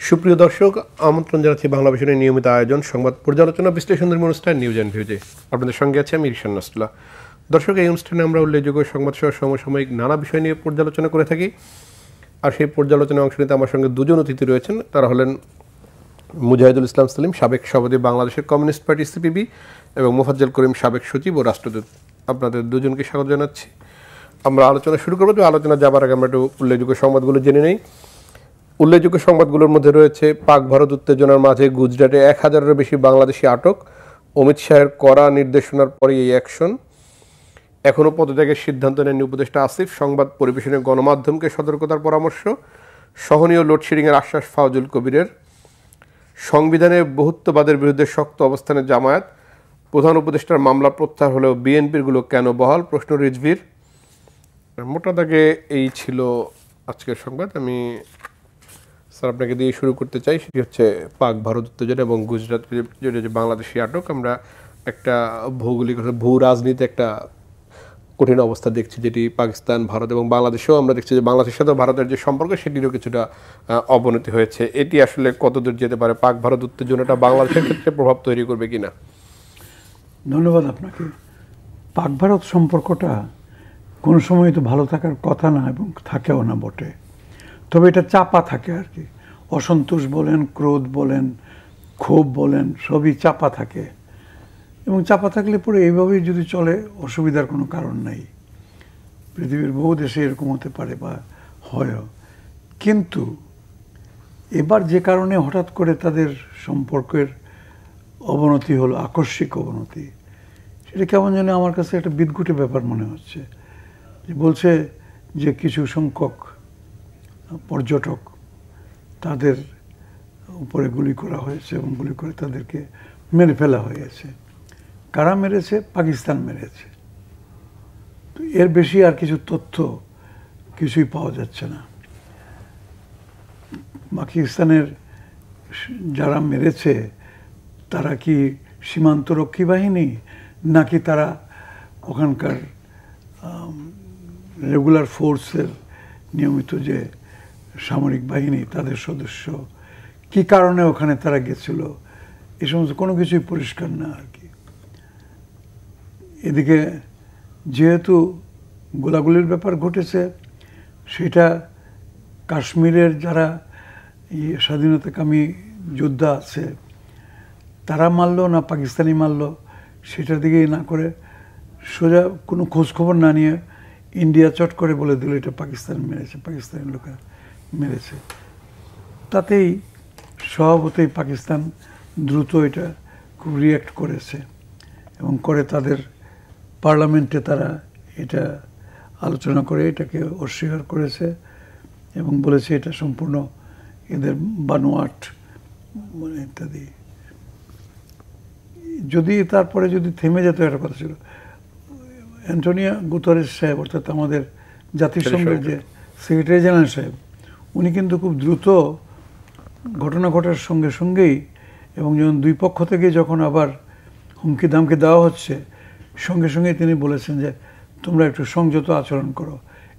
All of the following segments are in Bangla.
সুপ্রিয় দর্শক, আমন্ত্রণ জানাচ্ছি বাংলা ভাষণের নিয়মিত আয়োজন সংবাদ পর্যালোচনা বিশ্লেষণের অনুষ্ঠান নিউজ অ্যান্ড ভিউজে। আপনাদের সঙ্গে আছে আমি ঈশান নাসুল্লাহ। দর্শক, এই অনুষ্ঠানে আমরা উল্লেখযোগ্য সংবাদ সহ সমসাময়িক নানা বিষয় নিয়ে পর্যালোচনা করে থাকি। আর সেই পর্যালোচনায় অংশ নিতে আমার সঙ্গে দুজন অতিথি রয়েছেন। তারা হলেন মুজাহিদুল ইসলাম সেলিম, সাবেক সভাপতি বাংলাদেশের কমিউনিস্ট পার্টি সিপিবি, এবং মোফাজ্জল করিম, সাবেক সচিব ও রাষ্ট্রদূত। আপনাদের দুজনকে স্বাগত জানাচ্ছি। আমরা আলোচনা শুরু করবো। আলোচনা যাবার আগে আমরা একটু উল্লেখযোগ্য সংবাদগুলো জেনে নেই। উল্লেখযোগ্য সংবাদগুলোর মধ্যে রয়েছে পাক ভারত উত্তেজনার মাঝে গুজরাটে 1000-এরও বেশি বাংলাদেশি আটক, অমিত শাহের কড়া নির্দেশনার পরে এই অ্যাকশন। এখনও পদত্যাগের সিদ্ধান্ত নেননি উপদেষ্টা আসিফ, সংবাদ পরিবেশনে গণমাধ্যমকে সতর্কতার পরামর্শ। সহনীয় লোডশেডিংয়ের আশ্বাস ফাউজুল কবিরের। সংবিধানে বহুত্ববাদের বিরুদ্ধে শক্ত অবস্থানে জামায়াত, প্রধান উপদেষ্টার মামলা প্রত্যাহার হলেও বিএনপিরগুলো কেন বহাল, প্রশ্ন রিজভির। মোটা দাগে এই ছিল আজকের সংবাদ। আমি স্যার আপনাকে দিয়ে শুরু করতে চাই। সেটি হচ্ছে পাক ভারত উত্তেজনা এবং গুজরাট যে বাংলাদেশি আটক। আমরা একটা ভৌগোলিক ভূ রাজনীতি একটা কঠিন অবস্থা দেখছি, যেটি পাকিস্তান, ভারত এবং বাংলাদেশেও আমরা দেখছি যে বাংলাদেশের সাথে ভারতের যে সম্পর্ক সেটিরও কিছুটা অবনতি হয়েছে। এটি আসলে কতদূর যেতে পারে? পাক ভারত উত্তেজনাটা বাংলাদেশের ক্ষেত্রে প্রভাব তৈরি করবে কিনা? ধন্যবাদ আপনাকে। পাক ভারত সম্পর্কটা কোনো সময় তো ভালো থাকার কথা না, এবং থাকেও না বটে। তবে এটা চাপা থাকে আর কি। অসন্তোষ বলেন, ক্রোধ বলেন, ক্ষোভ বলেন, সবই চাপা থাকে। এবং চাপা থাকলে পরে এইভাবেই যদি চলে, অসুবিধার কোনো কারণ নাই। পৃথিবীর বহু দেশে এরকম হতে পারে বা হয়ও। কিন্তু এবার যে কারণে হঠাৎ করে তাদের সম্পর্কের অবনতি হলো, আকস্মিক অবনতি, সেটা কেমন যেন আমার কাছে একটা বিদঘুটে ব্যাপার মনে হচ্ছে। যে বলছে যে কিছু সংখ্যক পর্যটক, তাদের উপরে গুলি করা হয়েছে এবং গুলি করে তাদেরকে মেরে ফেলা হয়েছে। কারা মেরেছে? পাকিস্তান মেরেছে। তো এর বেশি আর কিছু তথ্য কিছুই পাওয়া যাচ্ছে না। পাকিস্তানের যারা মেরেছে তারা কি সীমান্তরক্ষী বাহিনী, নাকি তারা ওখানকার রেগুলার ফোর্সের নিয়মিত যে সামরিক বাহিনী, তাদের সদস্য? কি কারণে ওখানে তারা গেছিল, এই সমস্ত কোনো কিছুই পরিষ্কার না আর কি। এদিকে যেহেতু গোলাগুলির ব্যাপার ঘটেছে, সেটা কাশ্মীরের যারা স্বাধীনতাকামী যোদ্ধা আছে তারা মারল না পাকিস্তানি মারল, সেটার দিকেই না করে সোজা কোনো খোঁজখবর না নিয়ে ইন্ডিয়া চট করে বলে দিল এটা পাকিস্তান মেরেছে, পাকিস্তানি লোকেরা মেরেছে। তাতেই স্বভাবতই পাকিস্তান দ্রুত এটা খুব রিয়্যাক্ট করেছে এবং করে তাদের পার্লামেন্টে তারা এটা আলোচনা করে এটাকে অস্বীকার করেছে এবং বলেছে এটা সম্পূর্ণ এদের বানোয়াট মানে ইত্যাদি। যদি তারপরে যদি থেমে যেত, একটা কথা ছিল, অ্যান্টোনিও গুতেরেস সাহেব, অর্থাৎ আমাদের জাতিসংঘের যে সেক্রেটারি জেনারেল সাহেব, উনি কিন্তু খুব দ্রুত ঘটনা ঘটার সঙ্গে সঙ্গেই, এবং যখন দুই পক্ষ থেকে যখন আবার হুমকি দামকি দেওয়া হচ্ছে, সঙ্গে সঙ্গে তিনি বলেছেন যে তোমরা একটু সংযত আচরণ করো,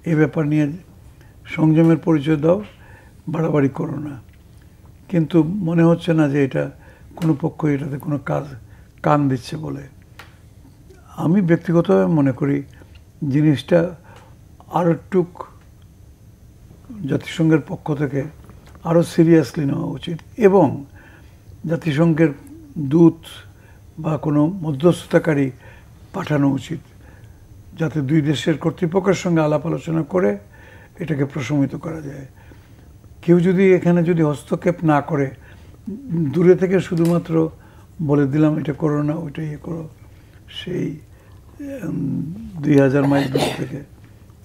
এই ব্যাপার নিয়ে সংযমের পরিচয় দাও, বাড়াবাড়ি করো না। কিন্তু মনে হচ্ছে না যে এটা কোনো পক্ষ এটাতে কোনো কান দিচ্ছে বলে। আমি ব্যক্তিগতভাবে মনে করি জিনিসটা আরও একটু জাতিসংঘের পক্ষ থেকে আরও সিরিয়াসলি নেওয়া উচিত, এবং জাতিসংঘের দূত বা কোনো মধ্যস্থতাকারী পাঠানো উচিত, যাতে দুই দেশের কর্তৃপক্ষের সঙ্গে আলাপ আলোচনা করে এটাকে প্রশমিত করা যায়। কেউ যদি এখানে যদি হস্তক্ষেপ না করে, দূরে থেকে শুধুমাত্র বলে দিলাম এটা করো না, ওইটা ইয়ে করো, সেই 2000 মাইল দূর থেকে,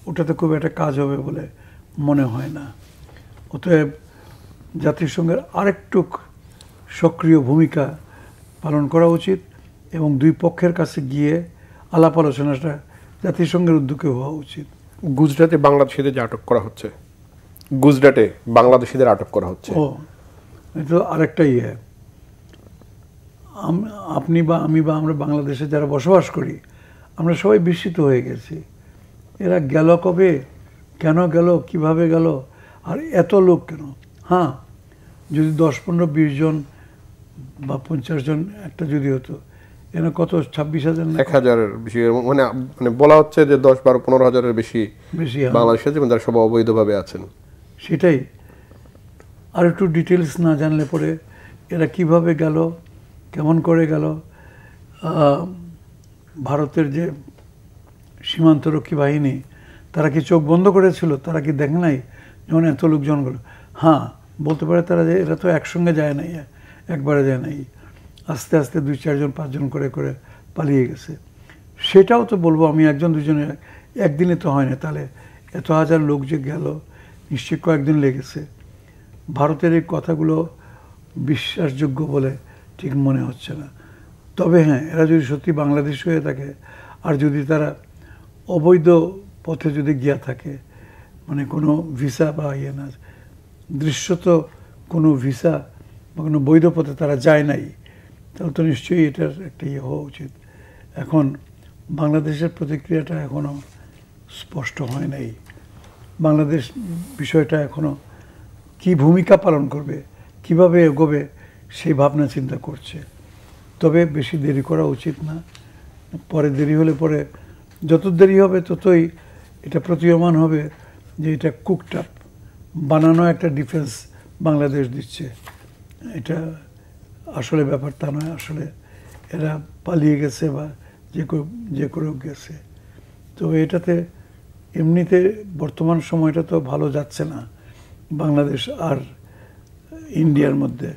ওটাতে খুব একটা কাজ হবে বলে মনে হয় না। অতএব জাতিসংঘের আরেকটু সক্রিয় ভূমিকা পালন করা উচিত এবং দুই পক্ষের কাছে গিয়ে আলাপ আলোচনাটা জাতিসংঘের উদ্যোগে হওয়া উচিত। গুজরাটে বাংলাদেশিদের যে আটক করা হচ্ছে, গুজরাটে বাংলাদেশিদের আটক করা হচ্ছে, ও এটা আরেকটা ইয়ে। আপনি বা আমি বা আমরা বাংলাদেশে যারা বসবাস করি, আমরা সবাই বিস্মিত হয়ে গেছি। এরা গেল কবে, কেন গেল, কিভাবে গেল, আর এত লোক কেন? হ্যাঁ, যদি 10-15-20 জন বা 50 জন একটা যদি হতো, এনে কত 26,000 না 1,000-এর বেশি, মানে মানে বলা হচ্ছে যে 10-12-15,000-এর বেশি বেশি বাংলাদেশে যেমন যারা সব অবৈধভাবে আছেন। সেটাই। আর একটু ডিটেলস না জানলে পরে এরা কিভাবে গেল, কেমন করে গেল। ভারতের যে সীমান্তরক্ষী বাহিনী, তারা কি চোখ বন্ধ করেছিল? তারা কি দেখে নাই যখন এত লোকজন গেল? হ্যাঁ, বলতে পারে তারা যে এরা তো একসঙ্গে যায় নাই, একবারে যায় নাই, আস্তে আস্তে 2-4 জন 5 জন করে করে পালিয়ে গেছে। সেটাও তো বলবো আমি, 1-2 জনের একদিনে তো হয় না। তাহলে এত হাজার লোক যে গেল, নিশ্চয়ই কয়েকদিন লেগেছে। ভারতের এই কথাগুলো বিশ্বাসযোগ্য বলে ঠিক মনে হচ্ছে না। তবে হ্যাঁ, এরা যদি সত্যি বাংলাদেশ হয়ে থাকে, আর যদি তারা অবৈধ পথে যদি গিয়া থাকে, মানে কোনো ভিসা বা ইয়ে না, দৃশ্যত কোনো ভিসা বা কোনো বৈধ পথে তারা যায় নাই, তাহলে তো নিশ্চয়ই এটার একটা ইয়ে হওয়া উচিত। এখন বাংলাদেশের প্রতিক্রিয়াটা এখনও স্পষ্ট হয় নাই। বাংলাদেশ বিষয়টা এখনও কি ভূমিকা পালন করবে, কিভাবে এগোবে, সেই ভাবনা চিন্তা করছে। তবে বেশি দেরি করা উচিত না। পরে দেরি হলে পরে যত দেরি হবে ততই এটা প্রতীয়মান হবে যে এটা কুকড আপ, বানানো একটা ডিফেন্স বাংলাদেশ দিচ্ছে। এটা আসলে ব্যাপার তা নয়। আসলে এরা পালিয়ে গেছে বা যে করেও গেছে। তো এটাতে এমনিতে বর্তমান সময়টা তো ভালো যাচ্ছে না বাংলাদেশ আর ইন্ডিয়ার মধ্যে।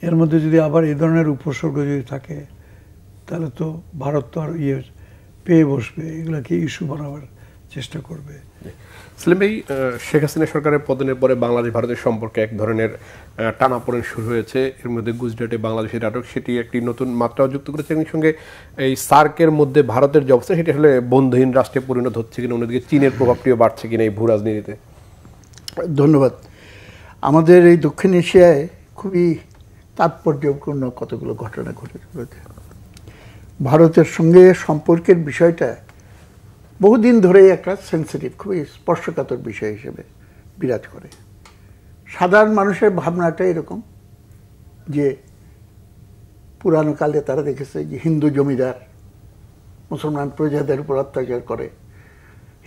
এর মধ্যে যদি আবার এই ধরনের উপসর্গ যদি থাকে, তাহলে তো ভারত তো আর পেয়ে বসবে, এগুলাকে ইস্যু বানাবার চেষ্টা করবে। সেলিম ভাই, শেখ হাসিনা সরকারের পতনের পরে বাংলাদেশ ভারতের সম্পর্কে এক ধরনের টানাপোড়েন শুরু হয়েছে। এর মধ্যে গুজরাটে বাংলাদেশের আটক, সেটি একটি নতুন মাত্রাও যুক্ত করেছে। এর সঙ্গে এই সার্কের মধ্যে ভারতের যে অবস্থা, সেটি আসলে বন্ধুহীন রাষ্ট্রে পরিণত হচ্ছে কিনা, অন্যদিকে চীনের প্রভাবটিও বাড়ছে কিনা এই ভূ রাজনীতিতে। ধন্যবাদ। আমাদের এই দক্ষিণ এশিয়ায় খুবই তাৎপর্যপূর্ণ কতগুলো ঘটনা ঘটে চলেছে। ভারতের সঙ্গে সম্পর্কের বিষয়টা বহুদিন ধরেই একটা সেন্সিটিভ, খুবই স্পর্শকাতর বিষয় হিসেবে বিরাজ করে। সাধারণ মানুষের ভাবনাটা এরকম যে পুরানো কালে তারা দেখেছে যে হিন্দু জমিদার মুসলমান প্রজাদের উপর অত্যাচার করে।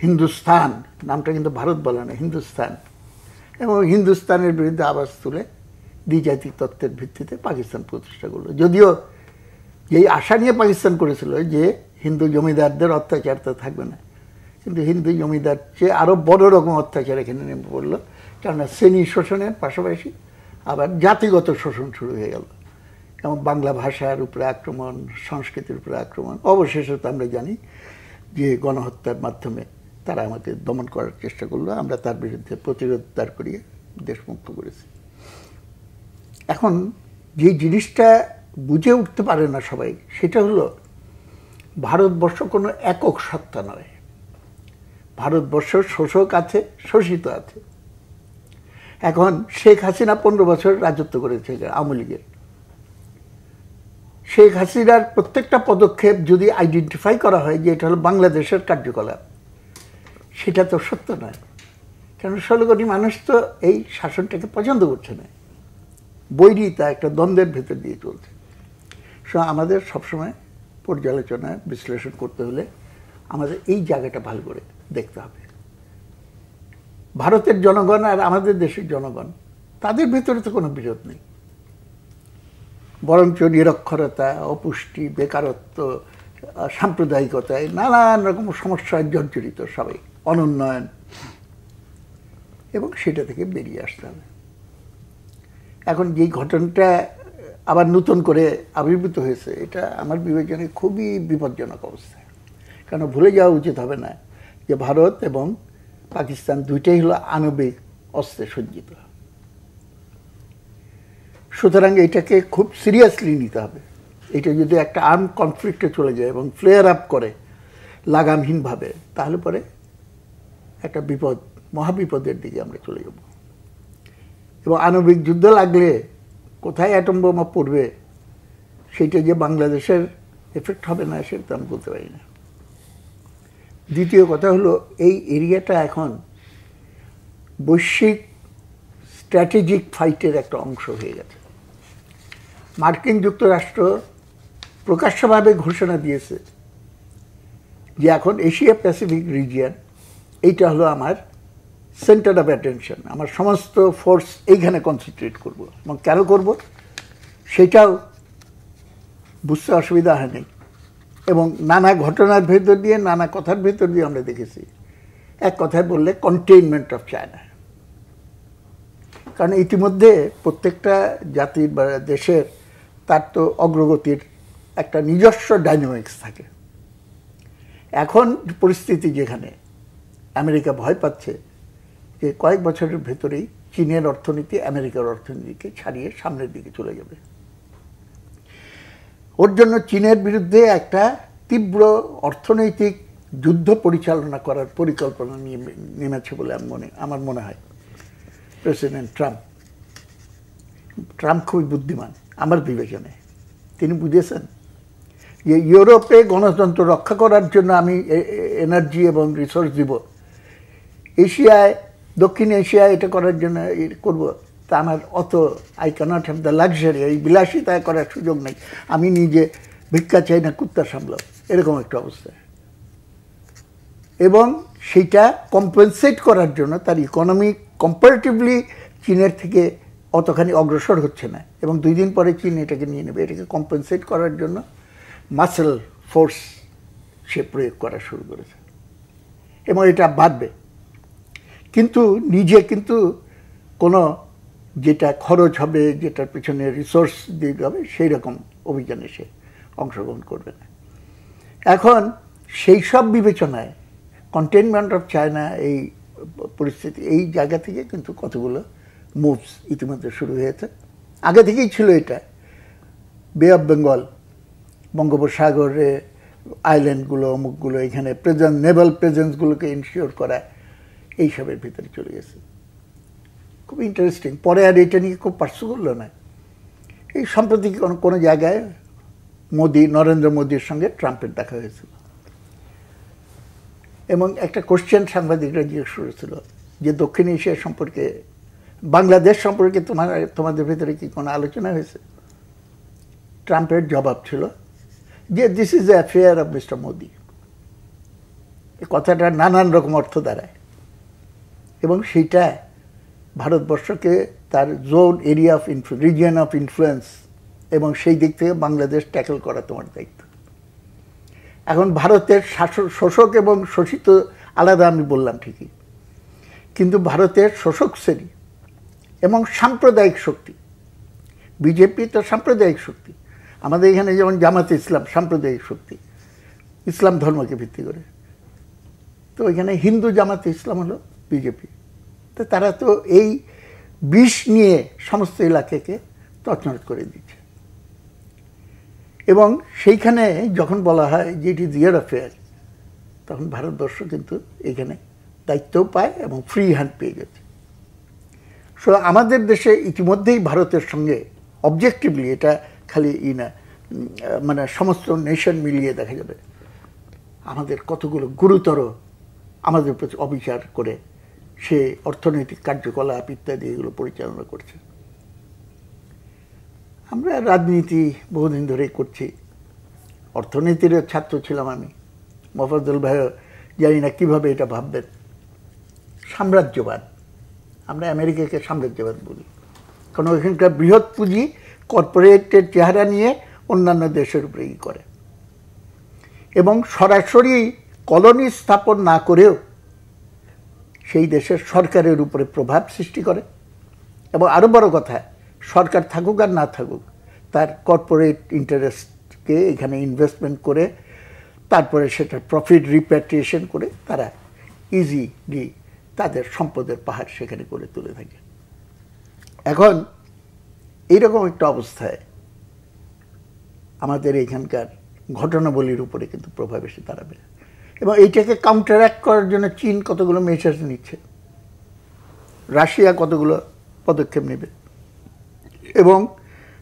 হিন্দুস্তান নামটা কিন্তু ভারত বলে না, হিন্দুস্তান, এবং হিন্দুস্তানের বিরুদ্ধে আওয়াজ তুলে দ্বিজাতিক তত্ত্বের ভিত্তিতে পাকিস্তান প্রতিষ্ঠা করলো। যদিও এই আশা নিয়ে পাকিস্তান করেছিল যে হিন্দু জমিদারদের অত্যাচার তো থাকবে না, কিন্তু হিন্দু জমিদার চেয়ে আরও বড় রকম অত্যাচার এখানে নেমে পড়লো। কেননা শ্রেণী শোষণের পাশাপাশি আবার জাতিগত শোষণ শুরু হয়ে গেল, এবং বাংলা ভাষার উপরে আক্রমণ, সংস্কৃতির উপরে আক্রমণ। অবশেষে তো আমরা জানি যে গণহত্যার মাধ্যমে তারা আমাকে দমন করার চেষ্টা করলো। আমরা তার বিরুদ্ধে প্রতিরোধ দাঁড় করিয়ে দেশমুক্ত করেছি। এখন যে জিনিসটা বুঝে উঠতে পারে না সবাই, সেটা হলো ভারতবর্ষ কোনো একক সত্তা নয়। ভারতবর্ষ শোষক আছে, শোষিত আছে। এখন শেখ হাসিনা 15 বছর রাজত্ব করেছে আওয়ামী লীগের। শেখ হাসিনার প্রত্যেকটা পদক্ষেপ যদি আইডেন্টিফাই করা হয় যে এটা হলো বাংলাদেশের কার্যকলাপ, সেটা তো সত্য নয়। কারণ 16 কোটি মানুষ তো এই শাসনটাকে পছন্দ করছে না, বৈরিতা একটা দ্বন্দ্বের ভেতর দিয়ে চলছে। আমাদের সবসময় পর্যালোচনা বিশ্লেষণ করতে হলে আমাদের এই জায়গাটা ভালো করে দেখতে হবে। ভারতের জনগণ আর আমাদের দেশের জনগণ, তাদের ভেতরে তো কোনো বিরোধ নেই, বরঞ্চ নিরক্ষরতা, অপুষ্টি, বেকারত্ব, সাম্প্রদায়িকতায় নানান রকম সমস্যায় জর্জরিত সবাই, অনুন্নয়ন, এবং সেটা থেকে বেরিয়ে আসতে হবে। এখন যেই ঘটনাটা আবার নতুন করে আবির্ভূত হয়েছে, এটা আমার বিবেচনায় খুবই বিপজ্জনক অবস্থা। কারণ ভুলে যাওয়া উচিত হবে না যে ভারত এবং পাকিস্তান দুইটাই হলো আণবিক অস্ত্রে সজ্জিত। সুতরাং এটাকে খুব সিরিয়াসলি নিতে হবে। এটা যদি একটা আর্ম কনফ্লিক্টে চলে যায় এবং ফ্লেয়ার আপ করে লাগামহীনভাবে, তাহলে পরে একটা বিপদ, মহাবিপদের দিকে আমরা চলে যাব। এবং আণবিক যুদ্ধ লাগলে কোথায় অ্যাটম বোমা পড়বে, সেটা যে বাংলাদেশের এফেক্ট হবে না সেটা আমি বলতে পারি না। দ্বিতীয় কথা হলো, এই এরিয়াটা এখন বৈশ্বিক স্ট্র্যাটেজিক ফাইটের একটা অংশ হয়ে গেছে। মার্কিন যুক্তরাষ্ট্র প্রকাশ্যভাবে ঘোষণা দিয়েছে যে এখন এশিয়া প্যাসিফিক রিজিয়ন এইটা হলো আমার সেন্টার অফ অ্যাটেনশন, আমার সমস্ত ফোর্স এইখানে কনসেন্ট্রেট করব। এবং কেন করব সেটাও বুঝতে অসুবিধা হয়নি। এবং নানা ঘটনার ভেতর দিয়ে, নানা কথার ভেতর দিয়ে আমরা দেখেছি, এক কথায় বললে কন্টেইনমেন্ট অফ চায়না। কারণ ইতিমধ্যে প্রত্যেকটা জাতির বা দেশের তার তো অগ্রগতির একটা নিজস্ব ডাইনামিক্স থাকে। এখন পরিস্থিতি যেখানে আমেরিকা ভয় পাচ্ছে যে কয়েক বছরের ভেতরেই চীনের অর্থনীতি আমেরিকার অর্থনীতিকে ছাড়িয়ে সামনের দিকে চলে যাবে। ওর জন্য চীনের বিরুদ্ধে একটা তীব্র অর্থনৈতিক যুদ্ধ পরিচালনা করার পরিকল্পনা নিয়ে নেমেছে বলে আমার মনে হয় প্রেসিডেন্ট ট্রাম্প খুবই বুদ্ধিমান আমার বিবেচনায়। তিনি বুঝেছেন যে ইউরোপে গণতন্ত্র রক্ষা করার জন্য আমি এনার্জি এবং রিসোর্স দিব, এশিয়ায়, দক্ষিণ এশিয়ায় এটা করার জন্য করব, তা আমার অত I can't have the luxury, এই বিলাসিতা করার সুযোগ নেই, আমি নিজে ভিক্ষা চাই না কুত্তা সামলাও, এরকম একটা অবস্থা। এবং সেইটা কম্পেনসেট করার জন্য তার ইকোনমি কম্পারেটিভলি চীনের থেকে অতখানি অগ্রসর হচ্ছে না, এবং 2 দিন পরে চীন এটাকে নিয়ে নেবে। এটাকে কম্পেনসেট করার জন্য মাসেল ফোর্স সে প্রয়োগ করা শুরু করেছে এবং এটা বাড়বে। কিন্তু নিজে কিন্তু কোনো যেটা খরচ হবে, যেটার পিছনে রিসোর্স দিতে হবে, সেই রকম অভিযানে সে অংশগ্রহণ করবে না। এখন সেই সব বিবেচনায় কন্টেইনমেন্ট অফ চায়না এই পরিস্থিতি, এই জায়গা থেকে কিন্তু কতগুলো মুভস ইতিমধ্যে শুরু হয়েছে। আগে থেকেই ছিল এটা, বে অফ বেঙ্গল, বঙ্গোপসাগরে আইল্যান্ডগুলো, অমুকগুলো, এখানে প্রেজেন্স, নেভাল প্রেজেন্সগুলোকে ইনশিওর করা, এইসবের ভিতরে চলে গেছে। খুব ইন্টারেস্টিং। পরে আর এটা নিয়ে খুব পার্সু করলো না। এই সম্প্রতি কোনো জায়গায় নরেন্দ্র মোদীর সঙ্গে ট্রাম্পের দেখা হয়েছিল এবং একটা কোশ্চেন সাংবাদিকরা জিজ্ঞেস করেছিল যে দক্ষিণ এশিয়া সম্পর্কে, বাংলাদেশ সম্পর্কে তোমাদের ভিতরে কি কোনো আলোচনা হয়েছে? ট্রাম্পের জবাব ছিল যে this is the affair of mister Modi. এই কথাটা নানান রকম অর্থ দাঁড়ায় এবং সেইটা ভারতবর্ষকে তার zone, area of region of influence, এবং সেই দিক থেকে বাংলাদেশ ট্যাকল করা তোমার দায়িত্ব। এখন ভারতের শোষক এবং শোষিত আলাদা আমি বললাম ঠিকই, কিন্তু ভারতের শোষক শ্রেণী এবং সাম্প্রদায়িক শক্তি, বিজেপি তো সাম্প্রদায়িক শক্তি, আমাদের এখানে যেমন জামাতে ইসলাম সাম্প্রদায়িক শক্তি, ইসলাম ধর্মকে ভিত্তি করে, তো এখানে হিন্দু জামাতে ইসলাম হলো বিজেপি। তো তারা তো এই বিষ নিয়ে সমস্ত এলাকাকে তছনছ করে দিচ্ছে। এবং সেইখানে যখন বলা হয় যে ইট ইজ ইয়ার অ্যাফেয়ার, তখন ভারতবর্ষ কিন্তু এখানে দায়িত্বও পায় এবং ফ্রি হ্যান্ড পেয়ে গেছে। সো আমাদের দেশে ইতিমধ্যেই ভারতের সঙ্গে অবজেক্টিভলি, এটা খালি না, মানে সমস্ত নেশন মিলিয়ে দেখা যাবে আমাদের কতগুলো গুরুতর আমাদের প্রতি অবিচার করে সে অর্থনৈতিক কার্যকলাপ ইত্যাদি এগুলো পরিচালনা করছে। আমরা রাজনীতি বহুদিন ধরেই করছি, অর্থনীতির ছাত্র ছিলাম আমি, মফাজ্জল ভাইও জানি না কীভাবে এটা ভাববেন। সাম্রাজ্যবাদ, আমরা আমেরিকাকে সাম্রাজ্যবাদ বলি, কারণ ওইখানকার বৃহৎ পুঁজি কর্পোরেটের চেহারা নিয়ে অন্যান্য দেশের উপরে করে এবং সরাসরি কলোনি স্থাপন না করেও সেই দেশের সরকারের উপরে প্রভাব সৃষ্টি করে। এবং আরও বড় কথা, সরকার থাকুক আর না থাকুক, তার কর্পোরেট ইন্টারেস্টকে এখানে ইনভেস্টমেন্ট করে তারপরে সেটা প্রফিট রিপ্যাট্রিয়েশন করে তারা ইজিলি তাদের সম্পদের পাহাড় সেখানে করে তুলে থাকে। এখন এইরকম একটা অবস্থায় আমাদের এখানকার ঘটনাবলীর উপরে কিন্তু প্রভাব এসে দাঁড়াবে এবং এইটাকে কাউন্টারঅ্যাক্ট করার জন্য চীন কতগুলো মেজার্স নিচ্ছে, রাশিয়া কতগুলো পদক্ষেপ নেবে এবং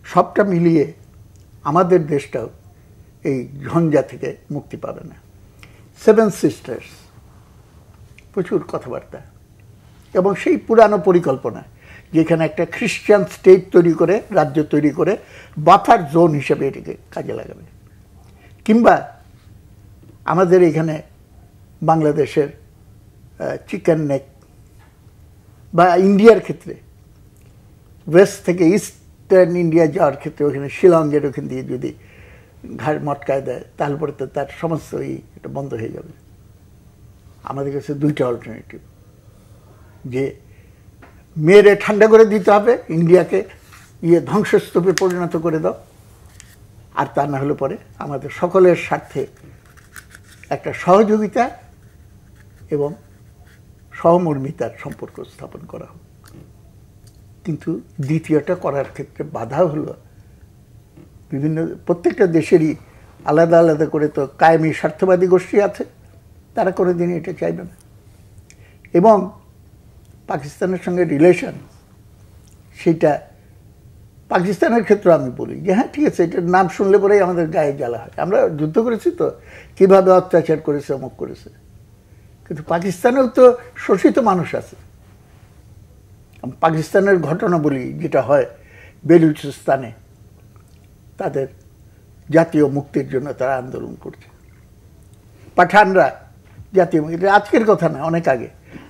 সবটা মিলিয়ে আমাদের দেশটাও এই ঝঞ্ঝা থেকে মুক্তি পাবে না। 7 সিস্টার্স, প্রচুর কথাবার্তা এবং সেই পুরানো পরিকল্পনা যেখানে একটা খ্রিস্টান স্টেট তৈরি করে, রাজ্য তৈরি করে বাফার জোন হিসেবে এটাকে কাজে লাগাবে। কিংবা আমাদের এখানে বাংলাদেশের চিকেন নেক, বা ইন্ডিয়ার ক্ষেত্রে ওয়েস্ট থেকে ইস্টার্ন ইন্ডিয়া যাওয়ার ক্ষেত্রে ওখানে শিলংয়ের ওখান দিয়ে যদি ঘাড় মটকায় দেয়, তাহলে পরে তো তার সমস্ত এটা বন্ধ হয়ে যাবে। আমাদের কাছে দুইটা অল্টারনেটিভ, যে মেরে ঠান্ডা করে দিতে হবে, ইন্ডিয়াকে ধ্বংসস্তূপে পরিণত করে দাও, আর তা না হলে পরে আমাদের সকলের স্বার্থে একটা সহযোগিতা এবং সহমর্মিতার সম্পর্ক স্থাপন করা হোক। কিন্তু দ্বিতীয়টা করার ক্ষেত্রে বাধা হলো প্রত্যেকটা দেশেরই আলাদা আলাদা করে তো কায়েমি স্বার্থবাদী গোষ্ঠী আছে, তারা কোনোদিনই এটা চাইবে না। এবং পাকিস্তানের সঙ্গে রিলেশন, সেটা পাকিস্তানের ক্ষেত্রে আমি বলি যে হ্যাঁ ঠিক আছে, এটার নাম শুনলে পরেই আমাদের গায়ে জ্বালা হয়। আমরা যুদ্ধ করেছি তো, কিভাবে অত্যাচার করেছে, অমুক করেছে, কিন্তু পাকিস্তানেও তো শোষিত মানুষ আছে। পাকিস্তানের ঘটনা বলি, যেটা হয় বেলুচিস্তানে, তাদের জাতীয় মুক্তির জন্য তারা আন্দোলন করছে, পাঠানরা জাতীয় মুক্তি, আজকের কথা না, অনেক আগে,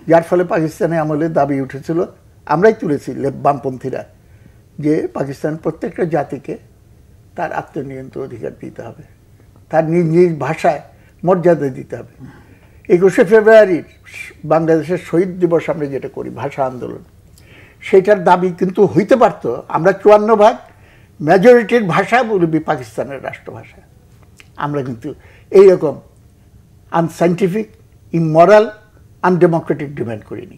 যার ফলে পাকিস্তানে আমলে দাবি উঠেছিল, আমরাই তুলেছি বামপন্থীরা, যে পাকিস্তান প্রত্যেকটা জাতিকে তার আত্মনিয়ন্ত্রণ অধিকার দিতে হবে, তার নিজ নিজ ভাষায় মর্যাদা দিতে হবে। 21শে ফেব্রুয়ারির বাংলাদেশের শহীদ দিবস আমরা যেটা করি, ভাষা আন্দোলন, সেটার দাবি কিন্তু হইতে পারত, আমরা 54% মেজরিটির ভাষা বলবি পাকিস্তানের রাষ্ট্রভাষা। আমরা কিন্তু এইরকম আনসাইন্টিফিক, ইমরাল, আনডেমোক্রেটিক ডিমান্ড করিনি।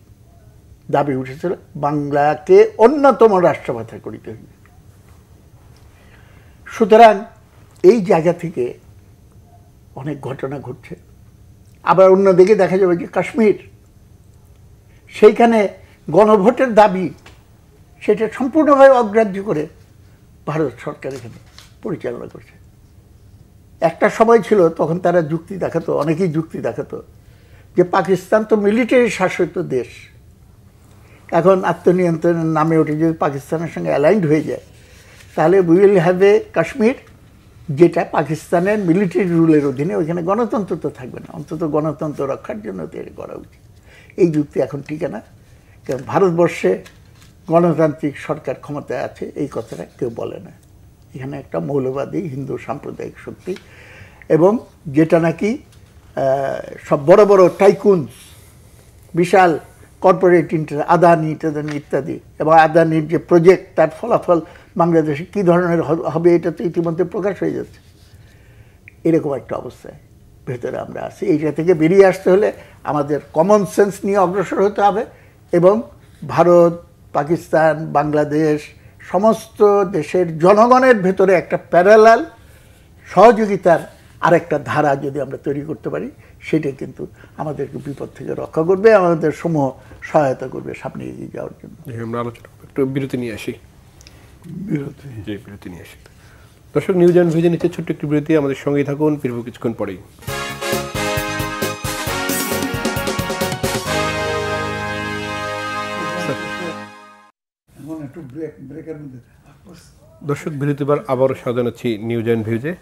দাবি উঠেছিল বাংলাকে অন্যতম রাষ্ট্রভাষা করিতে হইবে। সুতরাং এই জায়গা থেকে অনেক ঘটনা ঘটছে। আবার অন্যদিকে দেখা যাবে যে কাশ্মীর, সেইখানে গণভোটের দাবি, সেটা সম্পূর্ণভাবে অগ্রাহ্য করে ভারত সরকার এখানে পরিচালনা করছে। একটা সময় ছিল, তখন তারা যুক্তি দেখাতো, অনেকেই যুক্তি দেখাতো, যে পাকিস্তান তো মিলিটারি শাসিত দেশ, এখন আত্মনিয়ন্ত্রণের নামে ওঠে যদি পাকিস্তানের সঙ্গে অ্যালাইন্ড হয়ে যায়, তাহলে we will have a Kashmir, যেটা পাকিস্তানের মিলিটারি রুলের অধীনে, ওইখানে গণতন্ত্র তো থাকবে না, অন্তত গণতন্ত্র রক্ষার জন্য তৈরি করা উচিত। এই যুক্তি এখন টিকে না, কারণ ভারতবর্ষে গণতান্ত্রিক সরকার ক্ষমতায় আছে, এই কথাটা কেউ বলে না। এখানে একটা মৌলবাদী হিন্দু সাম্প্রদায়িক শক্তি, এবং যেটা নাকি সব বড় বড় টাইকুনস, বিশাল কর্পোরেট আদানি টাদানি ইত্যাদি, এবং আদানির যে প্রজেক্ট, তার ফলাফল বাংলাদেশে কী ধরনের হবে এটা তো ইতিমধ্যে প্রকাশ হয়ে যাচ্ছে। এরকম একটা অবস্থায় ভেতরে আমরা আছি। এইটা থেকে বেরিয়ে আসতে হলে আমাদের কমন সেন্স নিয়ে অগ্রসর হতে হবে, এবং ভারত, পাকিস্তান, বাংলাদেশ সমস্ত দেশের জনগণের ভেতরে একটা প্যারালাল সহযোগিতার আরেকটা ধারা যদি আমরা তৈরি করতে পারি, সেটা কিন্তু আমাদেরকে বিপদ থেকে রক্ষা করবে, আমাদের সমূহ সহায়তা করবে সামনে এগিয়ে যাওয়ার জন্য। আমরা আলোচনা একটু বিরতি নিয়ে আসি। বিরতি নিয়ে আসি। দর্শক, নিউজ অ্যান্ড ভিউজে নিচ্ছে ছোট্ট একটি বিরতি, আমাদের সঙ্গেই থাকুন, ফিরবো কিছুক্ষণ পরেই। দর্শক, বিরতিবার আবারও স্বাগত জানাচ্ছি নিউজ অ্যান্ড ভিউজে।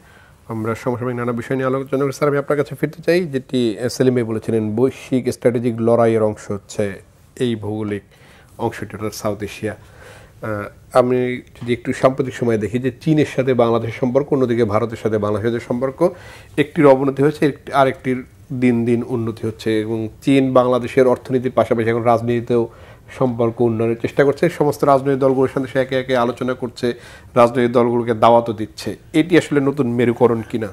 আমরা সমসাময়িক নানা বিষয় নিয়ে আলোচনা করি। স্যার, আমি আপনার কাছে ফিরতে চাই, যেটি সেলিম ভাই বলেছিলেন, বৈশ্বিক স্ট্র্যাটেজিক লড়াইয়ের অংশ হচ্ছে এই ভৌগোলিক অংশটি, অর্থাৎ সাউথ এশিয়া। আমি যদি একটু সাম্প্রতিক সময় দেখি যে চীনের সাথে বাংলাদেশের সম্পর্ক, অন্যদিকে ভারতের সাথে বাংলাদেশের সম্পর্ক, একটির অবনতি হয়েছে, আরেকটির দিন দিন উন্নতি হচ্ছে, এবং চীন বাংলাদেশের অর্থনীতির পাশাপাশি এখন রাজনীতিতেও সম্পর্ক উন্নয়নের চেষ্টা করছে। সমস্ত রাজনৈতিক দলগুলোর সাথে সে একে একে আলোচনা করছে, রাজনৈতিক দলগুলোকে দাওয়াতও দিচ্ছে। এটি আসলে নতুন মেরুকরণ কিনা?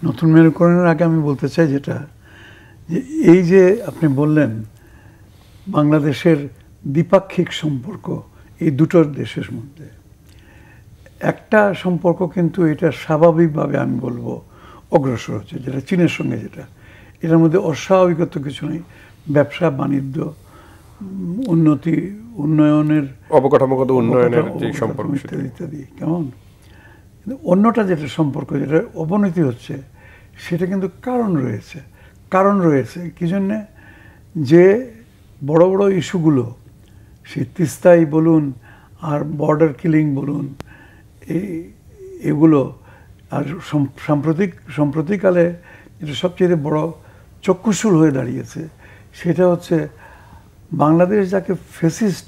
নতুন মেরুকরণের আগে আমি বলতে চাই যেটা, যে এই যে আপনি বললেন বাংলাদেশের দ্বিপাক্ষিক সম্পর্ক এই দুটো দেশের মধ্যে, একটা সম্পর্ক কিন্তু এটা স্বাভাবিকভাবে আমি বলবো অগ্রসর হচ্ছে, যেটা চীনের সঙ্গে, যেটা এটার মধ্যে অস্বাভাবিকত্ব কিছু নেই। ব্যবসা বাণিজ্য, উন্নতি, উন্নয়নের, অবকাঠামোগত উন্নয়নের যে সম্পর্ক ইত্যাদি কেমন। কিন্তু অন্যটা যেটা সম্পর্ক, যেটা অবনতি হচ্ছে, সেটা কিন্তু কারণ রয়েছে কি জন্যে, যে বড় বড় ইস্যুগুলো সেই তিস্তাই বলুন আর বর্ডার কিলিং বলুন, এগুলো। আর সম্প্রতিকালে যেটা সবচেয়ে বড় চক্ষুশূল হয়ে দাঁড়িয়েছে সেটা হচ্ছে বাংলাদেশ যাকে ফেসিস্ট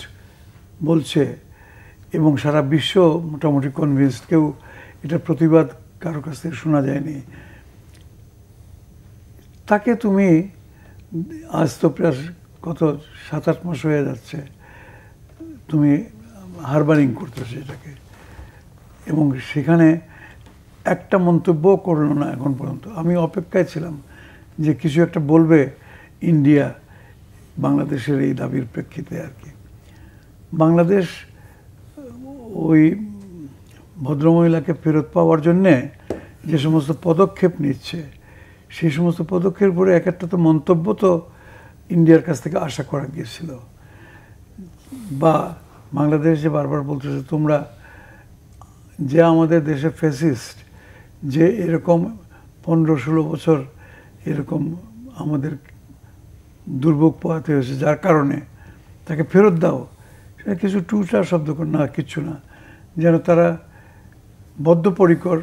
বলছে এবং সারা বিশ্ব মোটামুটি কনভিন্সড, কেউ এটা প্রতিবাদ কারোর কাছ থেকে শোনা যায়নি। তাকে তুমি আজ তো প্রায় কত 7-8 মাস হয়ে যাচ্ছে তুমি হারবারিং করতেছো এটাকে, এবং সেখানে একটা মন্তব্য করলো না এখন পর্যন্ত। আমি অপেক্ষায় ছিলাম যে কিছু একটা বলবে ইন্ডিয়া বাংলাদেশের এই দাবির প্রেক্ষিতে আর কি। বাংলাদেশ ওই ভদ্রমহিলাকে ফেরত পাওয়ার জন্যে যে সমস্ত পদক্ষেপ নিচ্ছে, সেই সমস্ত পদক্ষেপের পরে এক একটা তো মন্তব্য তো ইন্ডিয়ার কাছ থেকে আশা করা গিয়েছিল। বা বাংলাদেশ যে বারবার বলতেছে তোমরা যে আমাদের দেশে ফ্যাসিস্ট, যে এরকম 15-16 বছর এরকম আমাদের দুর্ভোগ পোহাতে হয়েছে, যার কারণে তাকে ফেরত দাও, সেটা কিছু টুটা শব্দ না, কিচ্ছু না, যেন তারা বদ্ধপরিকর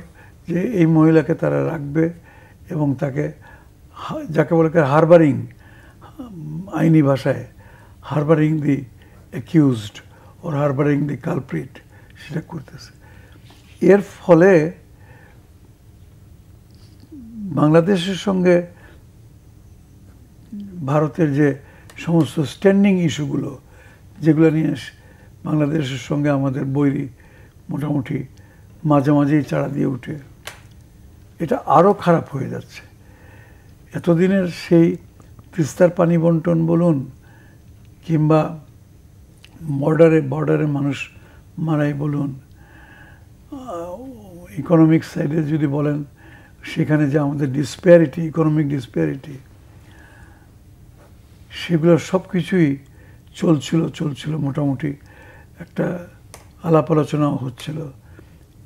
যে এই মহিলাকে তারা রাখবে এবং তাকে, যাকে বলে হারবারিং, আইনি ভাষায় হারবারিং দি অ্যাকিউজড ওর হারবারিং দি কালপ্রিট, সেটা করতেছে। এর ফলে বাংলাদেশের সঙ্গে ভারতের যে সমস্ত স্ট্যান্ডিং ইস্যুগুলো, যেগুলো নিয়ে বাংলাদেশের সঙ্গে আমাদের বৈরী মোটামুটি মাঝামাঝিই চাড়া দিয়ে উঠে, এটা আরও খারাপ হয়ে যাচ্ছে। এতদিনের সেই তিস্তার পানি বন্টন বলুন কিংবা বর্ডারে মানুষ মারাই বলুন, ইকোনমিক সাইডে যদি বলেন সেখানে যে আমাদের ডিসপ্যারিটি, ইকোনমিক ডিসপ্যারিটি, সেগুলো সব কিছুই চলছিল মোটামুটি, একটা আলাপ আলোচনাও হচ্ছিল।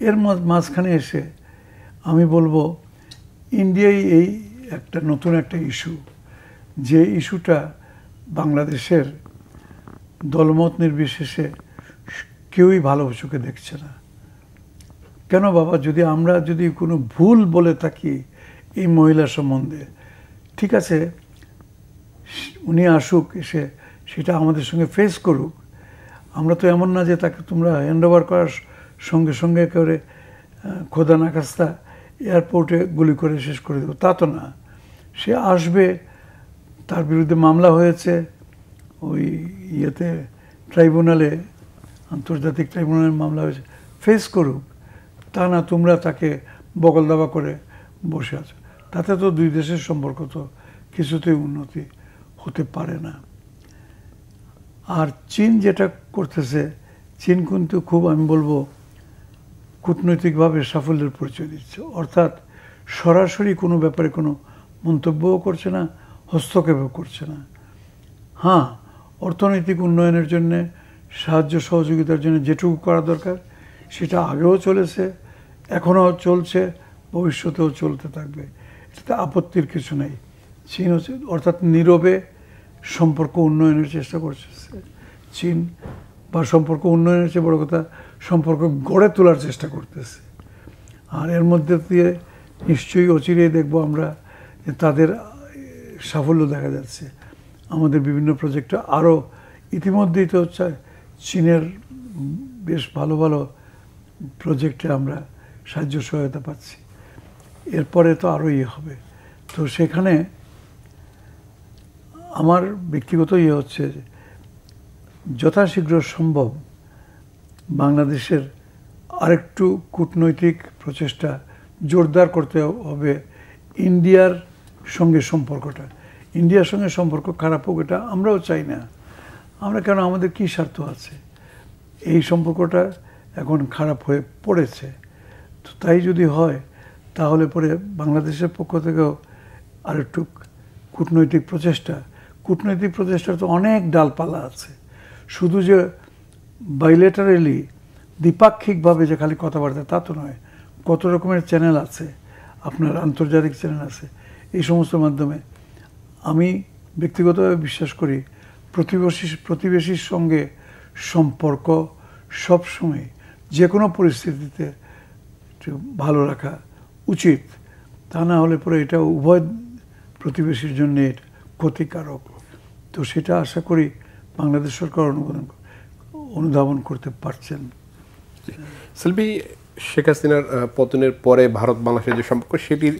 এর মাঝখানে এসে আমি বলবো ইন্ডিয়াই এই একটা নতুন একটা ইস্যু, যে ইস্যুটা বাংলাদেশের দলমত নির্বিশেষে কেউই ভালো চোখে দেখছে না। কেন বাবা, আমরা যদি কোনো ভুল বলে থাকি এই মহিলা সম্বন্ধে, ঠিক আছে, উনি আসুক, এসে সেটা আমাদের সঙ্গে ফেস করুক। আমরা তো এমন না যে তাকে তোমরা হ্যান্ড ওভার করার সঙ্গে সঙ্গে করে খোদা না খাস্তা এয়ারপোর্টে গুলি করে শেষ করে দেবো, তা তো না। সে আসবে, তার বিরুদ্ধে মামলা হয়েছে ওই ইয়েতে, ট্রাইব্যুনালে, আন্তর্জাতিক ট্রাইব্যুনালে মামলা হয়েছে, ফেস করুক। তা না তোমরা তাকে বগল দাবা করে বসে আছো, তাতে তো দুই দেশের সম্পর্ক তো কিছুতেই উন্নতি হতে পারে না। আর চীন যেটা করতেছে, চীন কিন্তু খুব, আমি বলবো, কূটনৈতিকভাবে সাফল্যের পরিচয় দিচ্ছে। অর্থাৎ সরাসরি কোনো ব্যাপারে কোনো মন্তব্যও করছে না, হস্তক্ষেপও করছে না। হ্যাঁ, অর্থনৈতিক উন্নয়নের জন্যে, সাহায্য সহযোগিতার জন্য যেটুকু করা দরকার সেটা আগেও চলেছে, এখনও চলছে, ভবিষ্যতেও চলতে থাকবে, এটাতে আপত্তির কিছু নেই। চীন হচ্ছে, অর্থাৎ নীরবে সম্পর্ক উন্নয়নের চেষ্টা করছে চীন, বা সম্পর্ক উন্নয়নের চেয়ে বড় কথা সম্পর্ক গড়ে তোলার চেষ্টা করতেছে। আর এর মধ্যে দিয়ে নিশ্চয়ই অচিরেই দেখবো আমরা যে তাদের সাফল্য দেখা যাচ্ছে। আমাদের বিভিন্ন প্রজেক্টে আরও ইতিমধ্যেই তো চীনের বেশ ভালো ভালো প্রজেক্টে আমরা সাহায্য সহায়তা পাচ্ছি, এরপরে তো আরও হবে। তো সেখানে আমার ব্যক্তিগত হচ্ছে যথাশীঘ্র সম্ভব বাংলাদেশের আরেকটু কূটনৈতিক প্রচেষ্টা জোরদার করতে হবে। ইন্ডিয়ার সঙ্গে সম্পর্কটা, ইন্ডিয়ার সঙ্গে সম্পর্ক খারাপ হোক এটা আমরাও চাই না। আমরা কেন, আমাদের কী স্বার্থ আছে? এই সম্পর্কটা এখন খারাপ হয়ে পড়েছে। তো তাই যদি হয় তাহলে পরে বাংলাদেশের পক্ষ থেকেও আরেকটু কূটনৈতিক প্রচেষ্টার তো অনেক ডালপালা আছে। শুধু যে বাইলেটারালি দ্বিপাক্ষিকভাবে যে খালি কথাবার্তা তা তো নয়, কত রকমের চ্যানেল আছে, আপনার আন্তর্জাতিক চ্যানেল আছে। এই সমস্ত মাধ্যমে আমি ব্যক্তিগতভাবে বিশ্বাস করি প্রতিবেশীর সঙ্গে সম্পর্ক সবসময় যে কোনো পরিস্থিতিতে ভালো রাখা উচিত। তা না হলে পরে এটা উভয় প্রতিবেশীর জন্য ক্ষতিকারক। তো সেটা আশা করি বাংলাদেশ সরকার অনুধাবন করতে পারছেন। সেলভি, শেখ হাসিনার পতনের পরে ভারত বাংলাদেশের যে সম্পর্ক, সেটির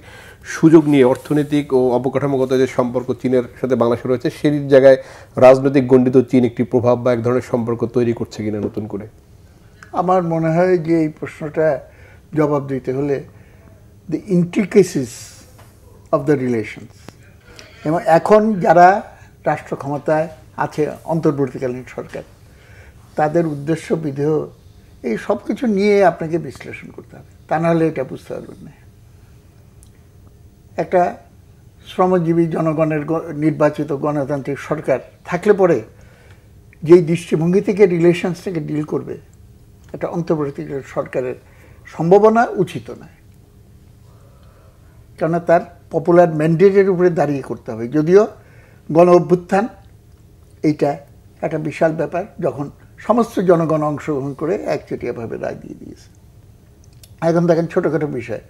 সুযোগ নিয়ে অর্থনৈতিক ও অবকাঠামোগত যে সম্পর্ক চীনের সাথে বাংলাদেশের রয়েছে, সেটির জায়গায় রাজনৈতিক গণ্ডিত চীন একটি প্রভাব বা এক ধরনের সম্পর্ক তৈরি করছে কিনা নতুন করে? আমার মনে হয় যে এই প্রশ্নটা জবাব দিতে হলে দ্য ইন্ট্রিকেসিস অফ দ্য রিলেশনস, এবং এখন যারা রাষ্ট্র ক্ষমতায় আছে অন্তর্বর্তীকালীন সরকার, তাদের উদ্দেশ্য বিধেয় এই সব কিছু নিয়ে আপনাকে বিশ্লেষণ করতে হবে, তা নাহলে এটা বুঝতে পারবেন না। একটা শ্রমজীবী জনগণের নির্বাচিত গণতান্ত্রিক সরকার থাকলে পরে যেই দৃষ্টিভঙ্গি থেকে রিলেশনসটাকে ডিল করবে, একটা অন্তর্বর্তীকালীন সরকারের সম্ভাবনা উচিত নয়, কেননা তার পপুলার ম্যান্ডেটের উপরে দাঁড়িয়ে করতে হবে। যদিও গণ অভ্যুত্থান এইটা একটা বিশাল ব্যাপার, যখন সমস্ত জনগণ অংশগ্রহণ করে একচেটিয়াভাবে রায় দিয়ে দিয়েছে। এখন দেখেন ছোটোখাটো বিষয়,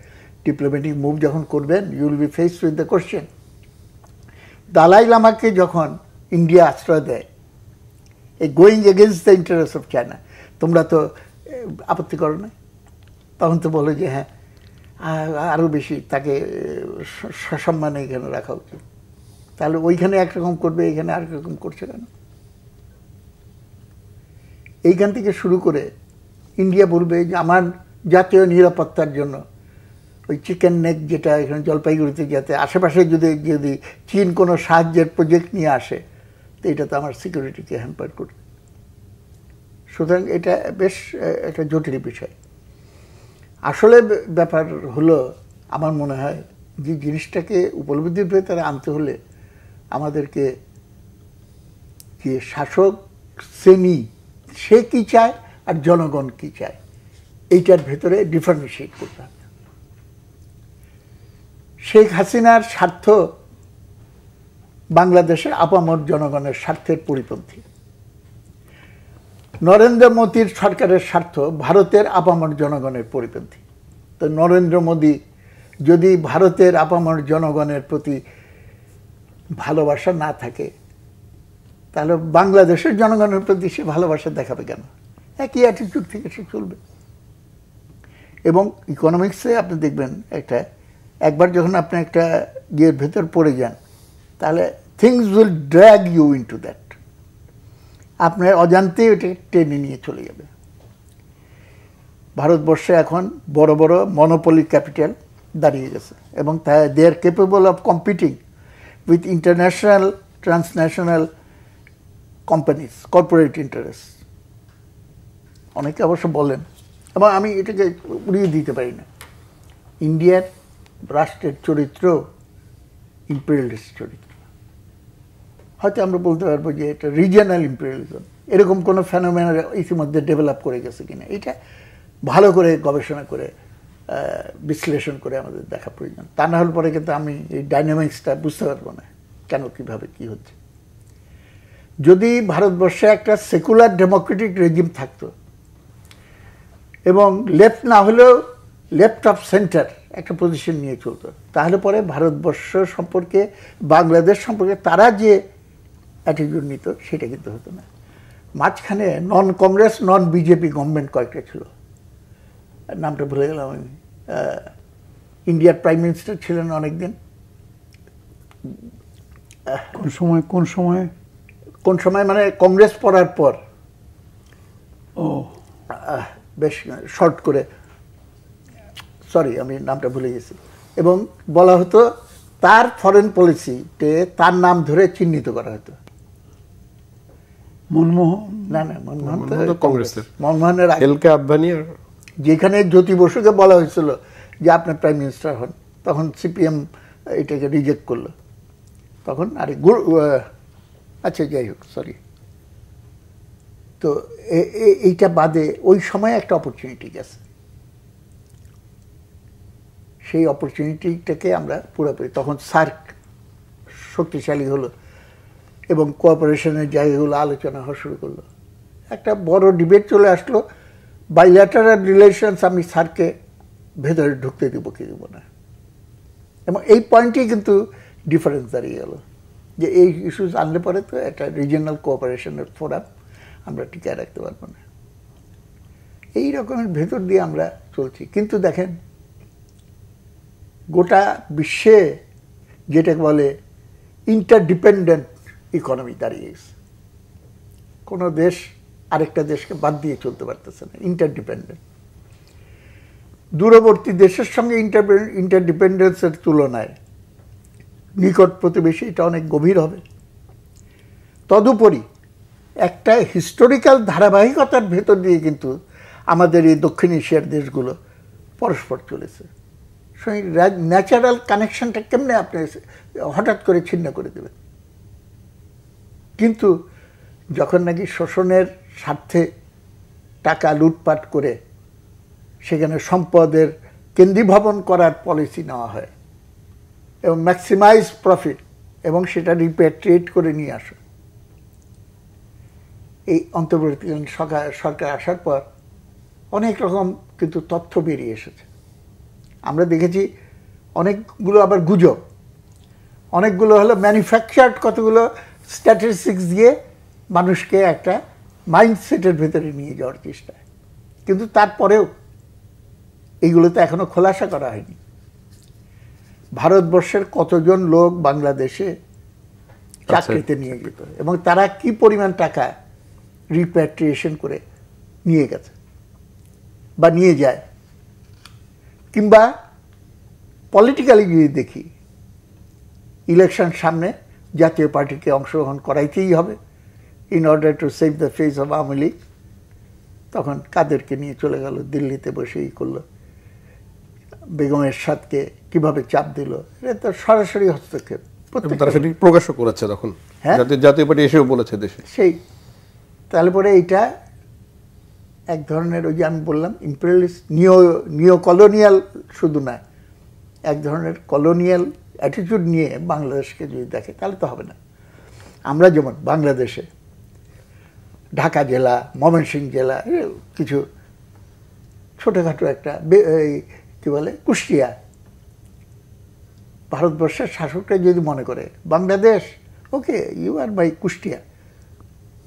ডিপ্লোম্যাটিক মুভ যখন করবেন, you will be faced with the question. Dalai লামাকে যখন ইন্ডিয়া আশ্রয় দেয়, এই going against the interest of China, তোমরা তো আপত্তি করো না, তখন তো বলো যে হ্যাঁ আরও বেশি তাকে সসম্মানে এখানে রাখা উচিত। তাহলে ওইখানে একরকম করবে, এইখানে আরেক রকম করছে কেন? এইখান থেকে শুরু করে ইন্ডিয়া বলবে যে আমার জাতীয় নিরাপত্তার জন্য ওই চিকেন নেক যেটা এখানে জলপাইগুড়িতে, যাতে আশেপাশে যদি চীন কোনো সাহায্যের প্রজেক্ট নিয়ে আসে, তো এটা তো আমার সিকিউরিটিকে হ্যাম্পার করবে। সুতরাং এটা বেশ একটা জটিল বিষয়। আসলে ব্যাপার হলো, আমার মনে হয় যে জিনিসটাকে উপলব্ধির ভেতরে আনতে হলে আমাদেরকে যে শাসক শ্রেণী সে কি চায় আর জনগণ কি চায়, এইটার ভেতরে ডিফারেন্সিয়েট করতে হবে। শেখ হাসিনার স্বার্থ বাংলাদেশের আপামর জনগণের স্বার্থের পরিপন্থী। নরেন্দ্র মোদীর সরকারের স্বার্থ ভারতের আপামর জনগণের পরিপন্থী। তো নরেন্দ্র মোদী যদি ভারতের আপামর জনগণের প্রতি ভালোবাসা না থাকে, তাহলে বাংলাদেশের জনগণের প্রতি সে ভালোবাসা দেখাবে কেন? একই অ্যাটিটিউড থেকে সে চলবে। এবং ইকোনমিক্সে আপনি দেখবেন একবার যখন আপনি একটা ইয়ের ভেতর পড়ে যান, তাহলে things will drag you into that. আপনার অজান্তে ওটা টেনে নিয়ে চলে যাবে। ভারতবর্ষে এখন বড় বড় মনোপলি ক্যাপিটাল দাঁড়িয়ে গেছে, এবং they are capable of competing with international transnational companies, corporate interest. অনেকে অবশ্য বলেন, এবং আমি এটাকে উড়িয়ে দিতে পারি না, ইন্ডিয়ার রাষ্ট্রের চরিত্র ইম্পেরিয়ালিস্ট চরিত্র। হয়তো আমরা বলতে পারবো যে এটা রিজিয়নাল ইম্পেরিয়ালিজম, এরকম কোনো ফেনোমেনা ইতিমধ্যে ডেভেলপ করে গেছে কিনা, এটা ভালো করে গবেষণা করে বিশ্লেষণ করে আমাদের দেখা প্রয়োজন। তা না হলে পরে কিন্তু আমি এই ডাইনামিক্সটা বুঝতে পারবো না কেন, কীভাবে কী হচ্ছে। যদি ভারতবর্ষে একটা সেকুলার ডেমোক্রেটিক রেজিম থাকতো, এবং লেফট না হলেও লেফট অফ সেন্টার একটা পজিশন নিয়ে চলতো, তাহলে পরে ভারতবর্ষ সম্পর্কে, বাংলাদেশ সম্পর্কে তারা যে অ্যাটিটিউড নিত, সেটা কিন্তু হতো না। মাঝখানে নন কংগ্রেস নন বিজেপি গভর্নমেন্ট কয়েকটা ছিল, নামটা ভুলে গেলাম আমি। ইন্ডিয়ার প্রাইম মিনিস্টার ছিলেন অনেকদিন। কোন সময় মানে কংগ্রেস পড়ার পর, বেশ শর্ট করে, সরি আমি নামটা ভুলে গেছি। এবং বলা হতো তার ফরেন পলিসিতে তার নাম ধরে চিহ্নিত করা হতো। মনমোহন মনমোহনের যেখানে জ্যোতি বসুকে বলা হয়েছিল যে আপনি প্রাইম মিনিস্টার হন, তখন সিপিএম এটাকে রিজেক্ট করলো। তখন আরে আচ্ছা যাই হোক, সরি। তো এইটা বাদে ওই সময় একটা অপরচুনিটি গেছে, সেই অপরচুনিটিটাকে আমরা পুরোপুরি, তখন সার্ক শক্তিশালী হলো এবং কোঅপারেশনের জায়গাগুলো আলোচনা হওয়া শুরু করলো, একটা বড় ডিবেট চলে আসলো, বাইল্যাটারাল রিলেশনস আমি স্যারকে ভেতরে ঢুকতে দেবো কি দেবো না। এবং এই পয়েন্টেই কিন্তু ডিফারেন্স দাঁড়িয়ে গেল, যে এই ইস্যুস আনলে পরে তো একটা রিজিওনাল কোঅপারেশনের ফোরাম আমরা টিকায় রাখতে পারবো না। এই রকমের ভেতর দিয়ে আমরা চলছি। কিন্তু দেখেন, গোটা বিশ্বে যেটাকে বলে ইন্টারডিপেন্ডেন্ট ইকোনমি দাঁড়িয়ে গেছে। কোনো দেশ আরেকটা দেশকে বাদ দিয়ে চলতে পারতেছে না, ইন্টারডিপেন্ডেন্ট। দূরবর্তী দেশের সঙ্গে ইন্টারডিপেন্ডেন্সের তুলনায় নিকট প্রতিবেশী এটা অনেক গভীর হবে। তদুপরি একটা হিস্টোরিক্যাল ধারাবাহিকতার ভেতর দিয়ে কিন্তু আমাদের এই দক্ষিণ এশিয়ার দেশগুলো পরস্পর চলেছে। ন্যাচারাল কানেকশনটা কেমনে আপনি হঠাৎ করে ছিন্ন করে দেবেন? কিন্তু যখন নাকি শোষণের স্বার্থে টাকা লুটপাট করে সেখানে সম্পদের কেন্দ্রীভবন করার পলিসি নেওয়া হয় এবং ম্যাক্সিমাইজ প্রফিট এবং সেটা রিপ্যাট্রিয়েট করে নিয়ে আসে, এই অন্তর্বর্তীকালীন সরকার আসার পর অনেক রকম কিন্তু তথ্য বেরিয়ে এসেছে। আমরা দেখেছি অনেকগুলো আবার গুজব, অনেকগুলো হলো ম্যানুফ্যাকচার্ড, কতগুলো স্ট্যাটিস্টিক্স দিয়ে মানুষকে একটা মাইন্ডসেটের ভেতরে নিয়ে যাওয়ার চেষ্টা। কিন্তু তারপরেও এইগুলো তো এখনো খোলাসা করা হয়নি। ভারতবর্ষের কতজন লোক বাংলাদেশে চাকরিতে নিয়ে যেত এবং তারা কি পরিমাণ টাকা রিপ্যাট্রিয়েশন করে নিয়ে গেছে বা নিয়ে যায়। কিংবা পলিটিক্যালি যদি দেখি, ইলেকশন সামনে, জাতীয় পার্টিকে অংশগ্রহণ করাইতেই হবে in order to save the face of Awami League. তখন কাদেরকে নিয়ে চলে গেল দিল্লিতে, বসেই করলো। বেগমের সাথে কিভাবে চাপ দিল, এটা তো সরাসরি হস্তক্ষেপ। তারা সেটি প্রকাশও করেছে তখন, জাতীয় পার্টি এসেও বলেছে দেশে সেই। তাহলে পরে এইটা এক ধরনের, ওই যে আমি বললাম ইম্পেরিয়ালিস্ট নিও কলোনিয়াল, শুধু না, এক ধরনের কলোনিয়াল অ্যাটিটিউড নিয়ে বাংলাদেশকে যদি দেখে তাহলে তো হবে না। আমরা যেমন বাংলাদেশে ঢাকা জেলা, ময়মনসিংহ জেলা, কিছু ছোটোখাটো একটা কি বলে কুষ্টিয়া, ভারতবর্ষের শাসকরা যদি মনে করে বাংলাদেশ ওকে ইউ আর বাই কুষ্টিয়া,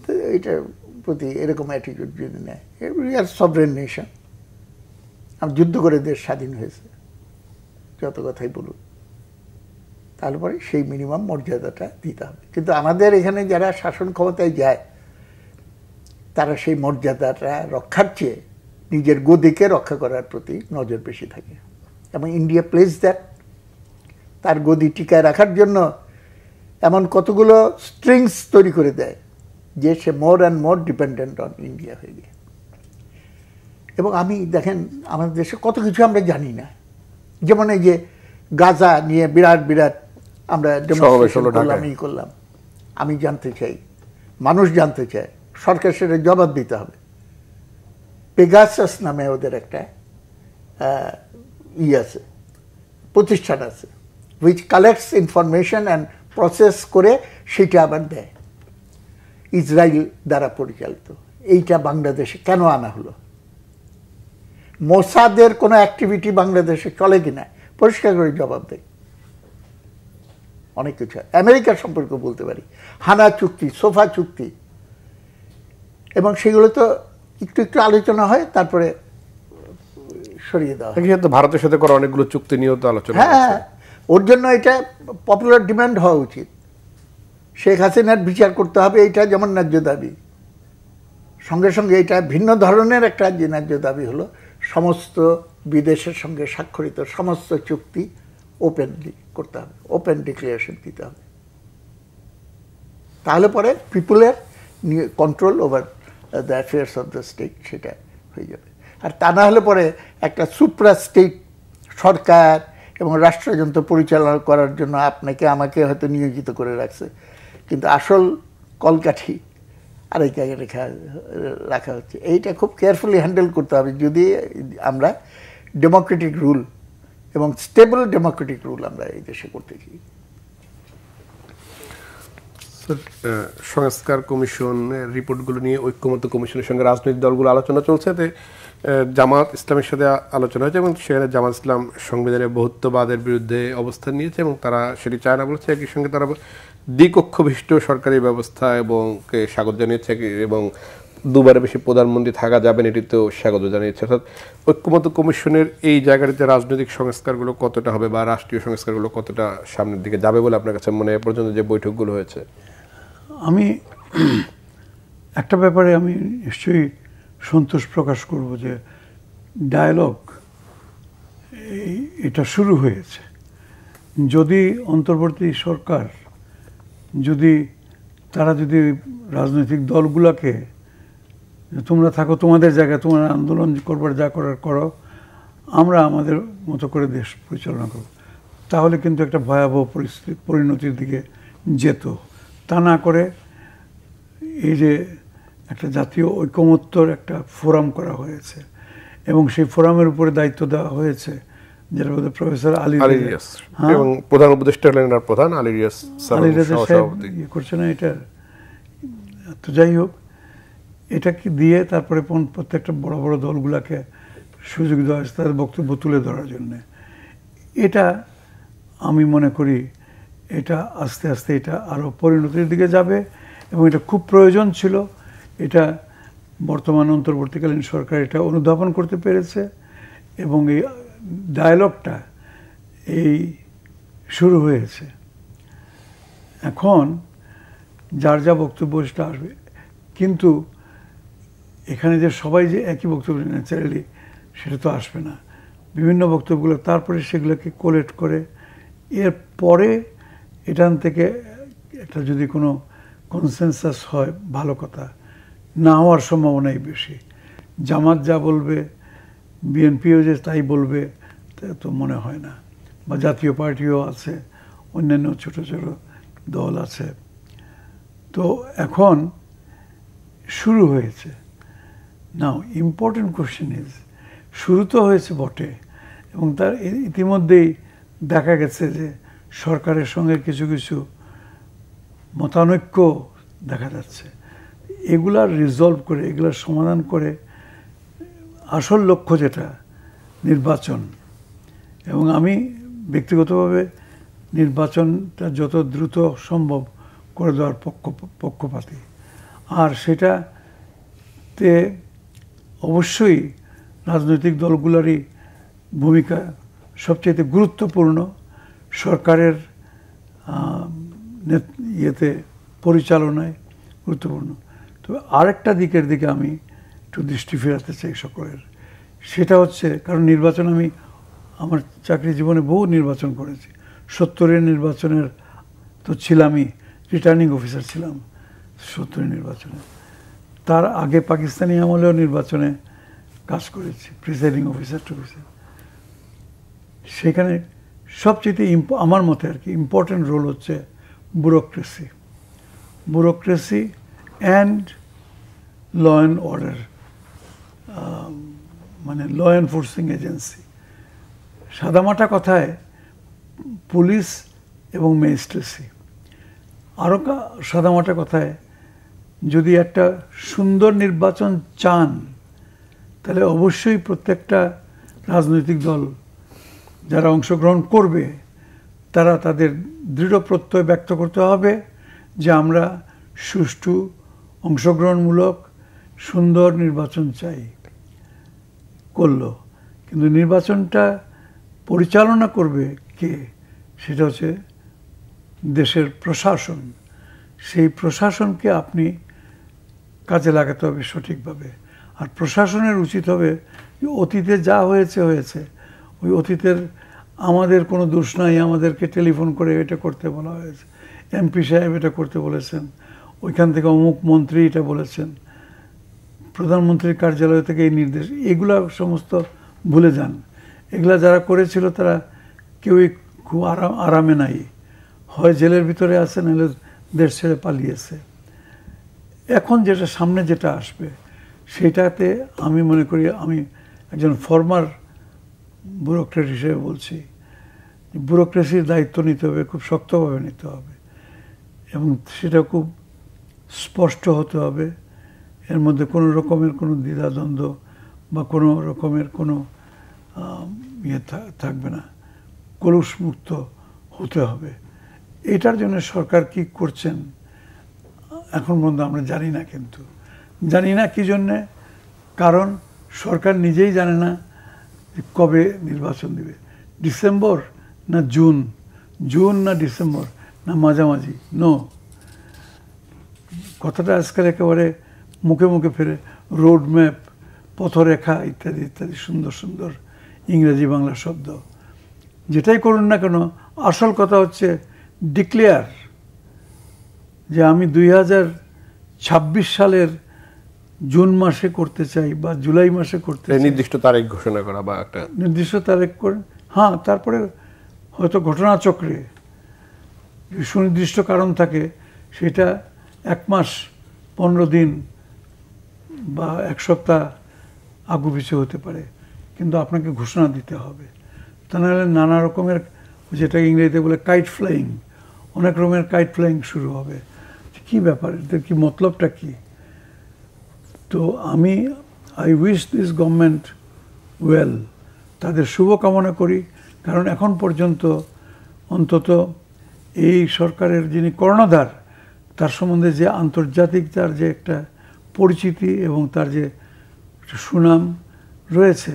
তো এইটার প্রতি এরকম অ্যাটিটিউড যদি নেয়, উই আর সভরেন নেশন, যুদ্ধ করে দেশ স্বাধীন হয়েছে, যত কথাই বলুন, তারপরে সেই মিনিমাম মর্যাদাটা দিতে হবে। কিন্তু আমাদের এখানে যারা শাসন ক্ষমতায় যায় তারা সেই মর্যাদাটা রক্ষার চেয়ে নিজের গদিকে রক্ষা করার প্রতি নজর বেশি থাকে। এবং ইন্ডিয়া প্লেস দ্যাট, তার গদি টিকায় রাখার জন্য এমন কতগুলো স্ট্রিংস তৈরি করে দেয় যে সে more and more dependent on India হয়ে যায়। এবং আমি দেখেন আমাদের দেশে কত কিছু আমরা জানি না, যেমন এই যে গাজা নিয়ে বিরাট বিরাট আমরা ডেমনস্ট্রেশন করলাম, এই করলাম। আমি জানতে চাই, মানুষ জানতে চায়, সরকার সেটা জবাব দিতে হবে। পেগাসাস নামে ওদের একটা আছে, প্রতিষ্ঠান আছে, which collects information and process করে সেটা আবার দেয়, ইসরায়েল দ্বারা পরিচালিত। এইটা বাংলাদেশে কেন আনা হলো? মোসাদের কোনো অ্যাক্টিভিটি বাংলাদেশে চলে কিনা পরিষ্কার করে জবাব দেয়। অনেক কিছু আমেরিকার সম্পর্কে বলতে পারি, হানা চুক্তি, সোফা চুক্তি, এবং সেগুলো তো একটু একটু আলোচনা হয়, তারপরে সরিয়ে দেওয়া হয়। ভারতের সাথে করা অনেকগুলো চুক্তি নিয়েও তো আলোচনা। হ্যাঁ, ওর জন্য এটা পপুলার ডিমান্ড হওয়া উচিত। শেখ হাসিনার বিচার করতে হবে, এইটা যেমন ন্যায্য দাবি। সঙ্গে সঙ্গে এটা ভিন্ন ধরনের একটা যে ন্যায্য দাবি হলো সমস্ত বিদেশের সঙ্গে স্বাক্ষরিত সমস্ত চুক্তি ওপেনলি করতে হবে, ওপেন ডিক্লারেশন দিতে হবে। তাহলে পরে পিপুলের control over the affairs of the state সেটা হয়ে যাবে। আর তা না হলে পরে একটা সুপ্রা স্টেট সরকার এবং রাষ্ট্রযন্ত্র পরিচালনা করার জন্য আপনাকে আমাকে হয়তো নিয়োজিত করে রাখছে, কিন্তু আসল কলকাঠি আরেক জায়গায় রাখা হচ্ছে। এইটা খুব কেয়ারফুলি হ্যান্ডেল করতে হবে যদি আমরা ডেমোক্রেটিক রুল এবং স্টেবল ডেমোক্রেটিক রুল আমরা এই দেশে করতে চাই। সংস্কার কমিশনের রিপোর্টগুলো নিয়ে ঐক্যমত্য কমিশনের সঙ্গে রাজনৈতিক দলগুলো আলোচনা চলছে। জামাত ইসলামের সাথে আলোচনা হয়েছে এবং সেখানে জামাত ইসলাম সংবিধানের বহুত্ববাদের বিরুদ্ধে অবস্থান নিয়েছে এবং তারা সেটি চায় না বলেছে। একই সঙ্গে তারা দ্বিকক্ষবিষ্ট সরকারি ব্যবস্থা এবং স্বাগত জানিয়েছে এবং দুবারের বেশি প্রধানমন্ত্রী থাকা যাবেন এটিতেও স্বাগত জানিয়েছে। অর্থাৎ ঐক্যমত্য কমিশনের এই জায়গাটিতে রাজনৈতিক সংস্কারগুলো কতটা হবে বা রাষ্ট্রীয় সংস্কারগুলো কতটা সামনের দিকে যাবে বলে আপনার কাছে মনে হয় পর্যন্ত যে বৈঠকগুলো হয়েছে? আমি একটা ব্যাপারে আমি নিশ্চয়ই সন্তোষ প্রকাশ করব যে ডায়ালগ এটা শুরু হয়েছে। যদি অন্তর্বর্তী সরকার যদি রাজনৈতিক দলগুলোকে তোমরা থাকো তোমাদের জায়গায়, তোমরা আন্দোলন করবার যা করার করো, আমরা আমাদের মতো করে দেশ পরিচালনা করব, তাহলে কিন্তু একটা ভয়াবহ পরিণতির দিকে যেত। তা না করে এই যে একটা জাতীয় ঐকমত্যর একটা ফোরাম করা হয়েছে এবং সেই ফোরামের উপরে দায়িত্ব দেওয়া হয়েছে যেটা বলতে প্রফেসর আলী রিয়াজ এবং প্রধান উপদেষ্টা প্রধান আলী রিয়াজ করছে না এটা। তো যাই হোক, এটাকে দিয়ে তারপরে প্রত্যেকটা বড় বড় দলগুলোকে সুযোগ দেওয়া হয়েছে তাদের বক্তব্য তুলে ধরার জন্য। এটা আমি মনে করি এটা আস্তে আস্তে এটা আরও পরিণতির দিকে যাবে এবং এটা খুব প্রয়োজন ছিল। এটা বর্তমান অন্তর্বর্তীকালীন সরকার এটা অনুধাবন করতে পেরেছে এবং এই ডায়ালগটা এই শুরু হয়েছে। এখন যার যা বক্তব্য সেটা আসবে, কিন্তু এখানে যে সবাই যে একই বক্তব্য ন্যাচারালি সেটা তো আসবে না। বিভিন্ন বক্তব্যগুলো তারপরে সেগুলোকে কোলেক্ট করে এরপরে এখান থেকে একটা যদি কোনো কনসেনসাস হয় ভালো কথা, না হওয়ার সম্ভাবনাই বেশি। জামাত যা বলবে, বিএনপিও যে তাই বলবে তা তো মনে হয় না, বা জাতীয় পার্টিও আছে, অন্যান্য ছোট ছোট দল আছে। তো এখন শুরু হয়েছে। নাও ইম্পর্টেন্ট কোশ্চেন ইজ, শুরু তো হয়েছে বটে এবং তার ইতিমধ্যেই দেখা গেছে যে সরকারের সঙ্গে কিছু কিছু মতানৈক্য দেখা যাচ্ছে। এগুলার রিজলভ করে, এগুলার সমাধান করে আসল লক্ষ্য যেটা নির্বাচন, এবং আমি ব্যক্তিগতভাবে নির্বাচনটা যত দ্রুত সম্ভব করে দেওয়ার পক্ষপাতী। আর সেটাতে অবশ্যই রাজনৈতিক দলগুলোরই ভূমিকা সবচেয়ে গুরুত্বপূর্ণ, সরকারের ইয়েতে পরিচালনায় গুরুত্বপূর্ণ। তবে আরেকটা দিকের দিকে আমি একটু দৃষ্টি ফেরাতে চাই সকলের, সেটা হচ্ছে কারণ নির্বাচন আমি আমার চাকরি জীবনে বহু নির্বাচন করেছি। 70-এর নির্বাচনের তো ছিলামই, রিটার্নিং অফিসার ছিলাম 70-এর নির্বাচনে। তার আগে পাকিস্তানি আমলেও নির্বাচনে কাজ করেছি, প্রিসাইডিং অফিসার টফিসার। সেখানে সবচেয়ে আমার মতে আর কি ইম্পর্টেন্ট রোল হচ্ছে bureaucracy and law and order, মানে ল এনফোর্সিং এজেন্সি। সাদামাটা কথায় পুলিশ এবং ম্যাজিস্ট্রেসি। আরও সাদামাটা কথায় যদি একটা সুন্দর নির্বাচন চান তাহলে অবশ্যই প্রত্যেকটা রাজনৈতিক দল যারা অংশগ্রহণ করবে তারা তাদের দৃঢ় প্রত্যয় ব্যক্ত করতে হবে যে আমরা সুষ্ঠু, অংশগ্রহণমূলক, সুন্দর নির্বাচন চাই। করলো, কিন্তু নির্বাচনটা পরিচালনা করবে কে? সেটা হচ্ছে দেশের প্রশাসন। সেই প্রশাসনকে আপনি কাজে লাগাতে হবে সঠিকভাবে। আর প্রশাসনের উচিত হবে অতীতে যা হয়েছে হয়েছে, ওই অতীতের আমাদের কোনো দোষ নাই, আমাদেরকে টেলিফোন করে এটা করতে বলা হয়েছে, এমপি সাহেব এটা করতে বলেছেন, ওইখান থেকে অমুক মন্ত্রী এটা বলেছেন, প্রধানমন্ত্রীর কার্যালয় থেকে এই নির্দেশ, এগুলা সমস্ত ভুলে যান। এগুলা যারা করেছিল তারা কেউই খুব আরামে নাই, হয় জেলের ভিতরে আছে নাহলে দেশ ছেড়ে পালিয়েছে। এখন যেটা সামনে যেটা আসবে সেটাতে আমি মনে করি, আমি একজন ফর্মার ব্যুরোক্রেট হিসেবে বলছি, ব্যুরোক্রেসির দায়িত্ব নিতে হবে, খুব শক্তভাবে নিতে হবে। এবং সেটা খুব স্পষ্ট হতে হবে। এর মধ্যে কোনো রকমের কোনো দ্বিধাদ্বন্দ্ব বা কোনো রকমের কোনো ইয়ে থাকবে না, কলুষমুক্ত হতে হবে। এটার জন্য সরকার কি করছেন এখন পর্যন্ত আমরা জানি না, কিন্তু জানি না কি জন্যে, কারণ সরকার নিজেই জানে না যে কবে নির্বাচন দিবে, ডিসেম্বর না জুন, জুন না ডিসেম্বর না মাঝামাঝি, নো। কথাটা আজকাল একেবারে মুখে মুখে ফেরে রোড ম্যাপ, পথরেখা ইত্যাদি ইত্যাদি সুন্দর সুন্দর ইংরেজি বাংলা শব্দ। যেটাই করুন না কেন, আসল কথা হচ্ছে ডিক্লেয়ার যে আমি 2026 সালের জুন মাসে করতে চাই বা জুলাই মাসে করতে চাই, নির্দিষ্ট তারিখ ঘোষণা করা বা একটা নির্দিষ্ট তারিখ করে। হ্যাঁ, তারপরে হয়তো ঘটনাচক্রে সুনির্দিষ্ট কারণ থাকে, সেটা 1 মাস 15 দিন বা 1 সপ্তাহ আগু পিছু হতে পারে, কিন্তু আপনাকে ঘোষণা দিতে হবে। তা নাহলে নানা রকমের, যেটা ইংরেজিতে বলে কাইট ফ্লাইং, অনেক রকমের কাইট ফ্লাইং শুরু হবে। কি ব্যাপার, এদের কি মতলবটা কি? তো I wish this government well, তাদের শুভকামনা করি। কারণ এখন পর্যন্ত অন্তত এই সরকারের যিনি কর্ণধার, তার সম্বন্ধে যে আন্তর্জাতিক তার যে একটা পরিচিতি এবং তার যে সুনাম রয়েছে,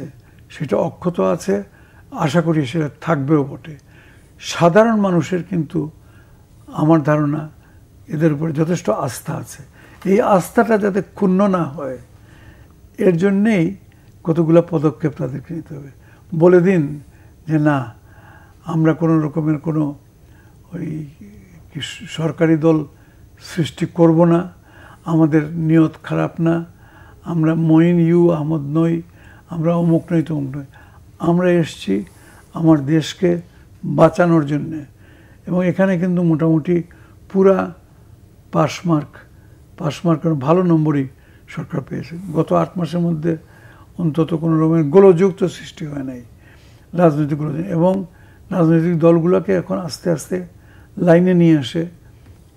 সেটা অক্ষত আছে। আশা করি সেটা থাকবেও বটে। সাধারণ মানুষের কিন্তু আমার ধারণা এদের উপরে যথেষ্ট আস্থা আছে। এই আস্থাটা যাতে ক্ষুণ্ণ না হয়, এর জন্যেই কতগুলো পদক্ষেপ তাদেরকে নিতে হবে। বলে দিন যে না, আমরা কোনো রকমের কোনো ওই সরকারি দল সৃষ্টি করব না, আমাদের নিয়ত খারাপ না, আমরা মঈন আহমদ নই, আমরা অমুক নই তমুক নই, আমরা এসছি আমার দেশকে বাঁচানোর জন্যে। এবং এখানে কিন্তু মোটামুটি পুরা পাসমার্ক ভালো নম্বরই সরকার পেয়েছে। গত 8 মাসের মধ্যে অন্তত কোনো রকমের গোলযুক্ত সৃষ্টি হয় নাই রাজনৈতিক গোলযোগ, এবং রাজনৈতিক দলগুলোকে এখন আস্তে আস্তে লাইনে নিয়ে আসে,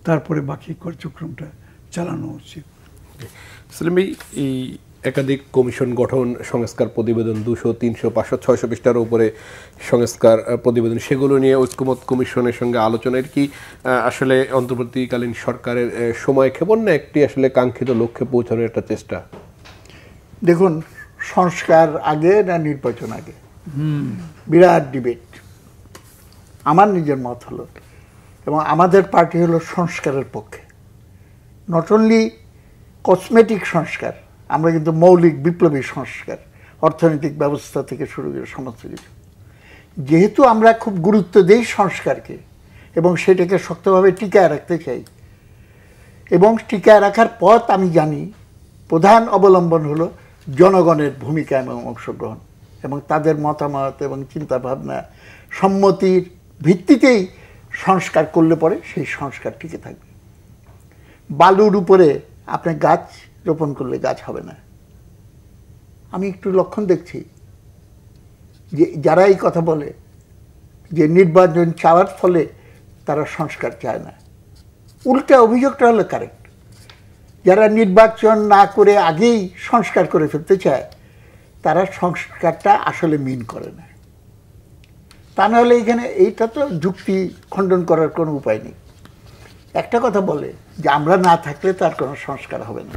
তারপরে বাকি কার্যক্রমটা চালানো উচিত। সেলিম ভাই, এই একাধিক কমিশন গঠন, সংস্কার প্রতিবেদন 200, 300, 500, 600 পৃষ্ঠার উপরে সংস্কার প্রতিবেদন, সেগুলো নিয়ে ঐক্যমত কমিশনের সঙ্গে আলোচনার কি আসলে অন্তর্বর্তীকালীন সরকারের সময় ক্ষেপণ না একটি আসলে কাঙ্ক্ষিত লক্ষ্যে পৌঁছানোর একটা চেষ্টা? দেখুন, সংস্কার আগে না নির্বাচন আগে, বিরাট ডিবেট। আমার নিজের মত হলো, এবং আমাদের পার্টি হলো সংস্কারের পক্ষে। নট অনলি কসমেটিক সংস্কার, আমরা কিন্তু মৌলিক বিপ্লবী সংস্কার, অর্থনৈতিক ব্যবস্থা থেকে শুরু করে সমস্ত কিছু। যেহেতু আমরা খুব গুরুত্ব দেই সংস্কারকে এবং সেটাকে শক্তভাবে টিকায় রাখতে চাই, এবং টিকায় রাখার পথ আমি জানি প্রধান অবলম্বন হলো জনগণের ভূমিকা এবং অংশগ্রহণ, এবং তাদের মতামত এবং চিন্তাভাবনা সম্মতির ভিত্তিতেই সংস্কার করলে পরে সেই সংস্কার টিকে থাকবে। বালুর উপরে আপনি গাছ রোপণ করলে গাছ হবে না। আমি একটু লক্ষণ দেখছি যে যারা এই কথা বলে যে নির্বাচন চাওয়ার ফলে তারা সংস্কার চায় না, উল্টা অভিযোগটা হলো কারেক্ট। যারা নির্বাচন না করে আগেই সংস্কার করে ফেলতে চায়, তারা সংস্কারটা আসলে মিন করে না। তা নাহলে এখানে এইটা তো যুক্তি খণ্ডন করার কোনো উপায় নেই। একটা কথা বলে যে আমরা না থাকলে তার কোনো সংস্কার হবে না।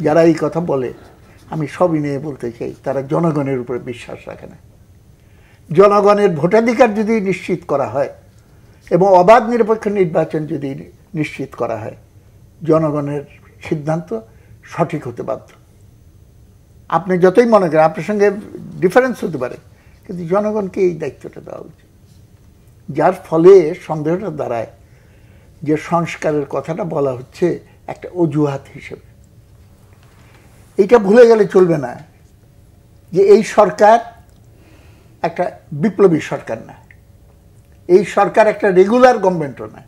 যারা এই কথা বলে, আমি সবই নিয়ে বলতে চাই, তারা জনগণের উপরে বিশ্বাস রাখে না। জনগণের ভোটাধিকার যদি নিশ্চিত করা হয় এবং অবাধ নিরপেক্ষ নির্বাচন যদি নিশ্চিত করা হয়, জনগণের সিদ্ধান্ত সঠিক হতে বাধ্য। আপনি যতই মনে করেন আপনার সঙ্গে ডিফারেন্স হতে পারে, কিন্তু জনগণকে এই দায়িত্বটা দেওয়া উচিত। যার ফলে সন্দেহটা দাঁড়ায় যে সংস্কারের কথাটা বলা হচ্ছে একটা অজুহাত হিসেবে। এইটা ভুলে গেলে চলবে না যে এই সরকার একটা বিপ্লবী সরকার না, এই সরকার একটা রেগুলার গভর্নমেন্টও না।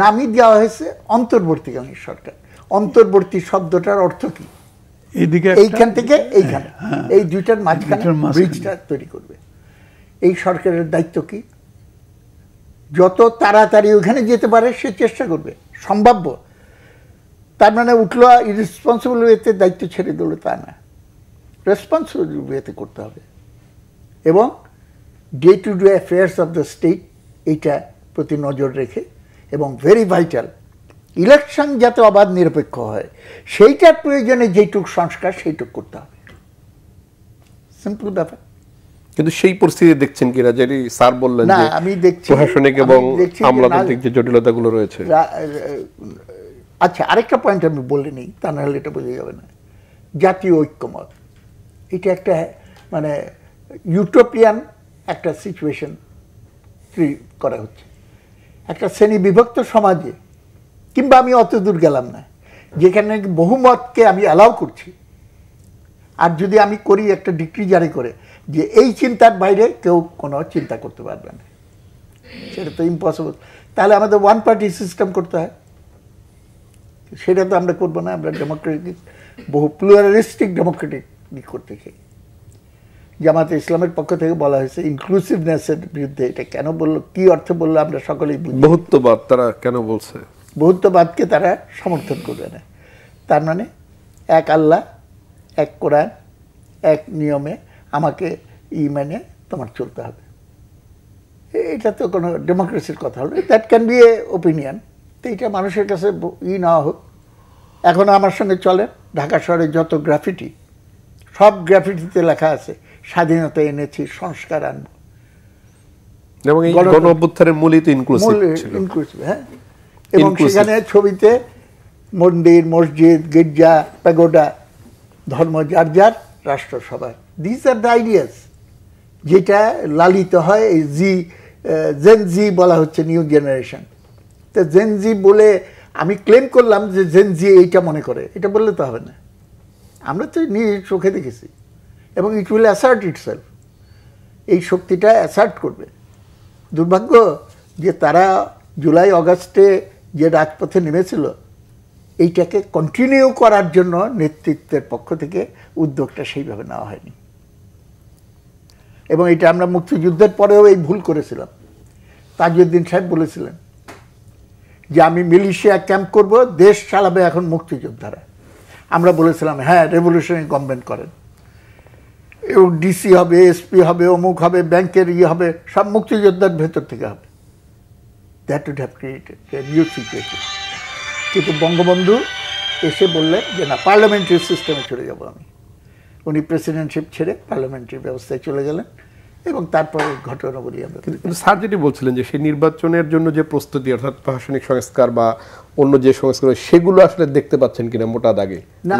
নামই দেওয়া হয়েছে অন্তর্বর্তীকালীন সরকার। অন্তর্বর্তী শব্দটার অর্থ কি? এইখান থেকে এইখানে, এই দুইটার মাঝখানে ব্রিজটা তৈরি করবে। এই সরকারের দায়িত্ব কি? যত তাড়াতাড়ি ওখানে যেতে পারে সে চেষ্টা করবে, সম্ভাব্য। তার মানে উঠলো ইরেসপন্সিবল ওয়েতে দায়িত্ব ছেড়ে দিল তা না, রেসপন্সিবল ওয়েতে করতে হবে। এবং day to day affairs of the state এইটা প্রতি নজর রেখে, এবং ভেরি ভাইটাল ইলেকশন যাতে অবাধ নিরপেক্ষ হয় সেইটার প্রয়োজনে যেটুক সংস্কার সেইটুক করতে হবে, সিম্পল ব্যাপার। কিন্তু সেই পরিস্থিতি দেখছেন কিনা, যেটি স্যার বললেন যে আমি দেখছি প্রশাসনিক এবং আমলাতান্ত্রিক যে জটিলতাগুলো রয়েছে। আচ্ছা, আরেকটা পয়েন্ট আমি বলে নিই, তা নাহলে এটা বোঝা যাবে না। জাতীয় ঐক্যমত, এটা একটা মানে ইউটোপিয়ান একটা সিচুয়েশন করা হচ্ছে একটা শ্রেণী বিভক্ত সমাজে। কিংবা আমি অত দূর গেলাম না, যেখানে বহুমতকে আমি অ্যালাউ করছি, আর যদি আমি করি একটা ডিক্রি জারি করে যে এই চিন্তার বাইরে কেউ কোনো চিন্তা করতে পারবে না, সেটা তো ইম্পসিবল। তাহলে আমাদের ওয়ান পার্টি সিস্টেম করতে হয়, সেটা তো আমরা করবো না। আমরা ডেমোক্রেটিক, বহু প্লুরালিস্টিক ডেমোক্রেটিক করতে চাই। জামাতে ইসলামের পক্ষ থেকে বলা হয়েছে ইনক্লুসিভনেসের বিরুদ্ধে। এটা কেন বললো, কি অর্থে বললো আমরা সকলেই বুঝি। বহুত্ববাদ তারা কেন বলছে? বহুত্ববাদকে তারা সমর্থন করবে না। তার মানে এক আল্লাহ, এক কোরআন, এক নিয়মে আমাকে মানে তোমার চলতে হবে। এটা তো কোনো ডেমোক্রেসির কথা হলো। That can B A opinion. তো এটা মানুষের কাছে নেওয়া হোক। এখন আমার সঙ্গে চলে ঢাকা শহরে যত গ্রাফিটি, সব গ্রাফিটিতে লেখা আছে স্বাধীনতা এনেছি, সংস্কার আনবো। এবং এই গণ অভ্যুত্থানের মূলই তো ইনক্লুসিভ ছিল। হ্যাঁ, এবং সেখানে ছবিতে মন্দির, মসজিদ, গির্জা, প্যাগোডা, ধর্ম যার যার, রাষ্ট্র সবার। দিস আর দ্য আইডিয়াস, যেটা লালিত হয় এই জেন জি বলা হচ্ছে, নিউ জেনারেশন। তো জেন জি বলে আমি ক্লেম করলাম যে জেন জি এইটা মনে করে, এটা বললে তো হবে না। আমরা তো নিয়ে চোখে দেখেছি, এবং ইট উইল অ্যাসার্ট ইটসেলফ। এই শক্তিটা অ্যাসার্ট করবে। দুর্ভাগ্য যে তারা জুলাই অগাস্টে যে রাজপথে নেমেছিল, এইটাকে কন্টিনিউ করার জন্য নেতৃত্বের পক্ষ থেকে উদ্যোগটা সেইভাবে নেওয়া হয়নি। এবং এটা আমরা মুক্তিযুদ্ধের পরেও এই ভুল করেছিলাম। তাজউদ্দিন সাহেব বলেছিলেন যে আমি মিলিশিয়া ক্যাম্প করব, দেশ চালাবে এখন মুক্তিযোদ্ধারা। আমরা বলেছিলাম হ্যাঁ, রেভলিউশনারি গভর্নমেন্ট করেন, এবং ডিসি হবে, এসপি হবে, অমুক হবে, ব্যাংকের হবে, সব মুক্তিযোদ্ধার ভেতর থেকে হবে। That would have created a new situation. কিন্তু বঙ্গবন্ধু এসে বললেন যে না, পার্লামেন্টারি সিস্টেমে চলে যাব আমি। উনি প্রেসিডেন্টশিপ ছেড়ে পার্লামেন্টারি ব্যবস্থায় চলে গেলেন, এবং তারপরে ঘটনা বলি আমরা। কিন্তু স্যার যেটি বলছিলেন যে সেই নির্বাচনের জন্য যে প্রস্তুতি, অর্থাৎ প্রশাসনিক সংস্কার বা অন্য যে সংস্কার, সেগুলো আসলে দেখতে পাচ্ছেন কিনা মোটা দাগে? না,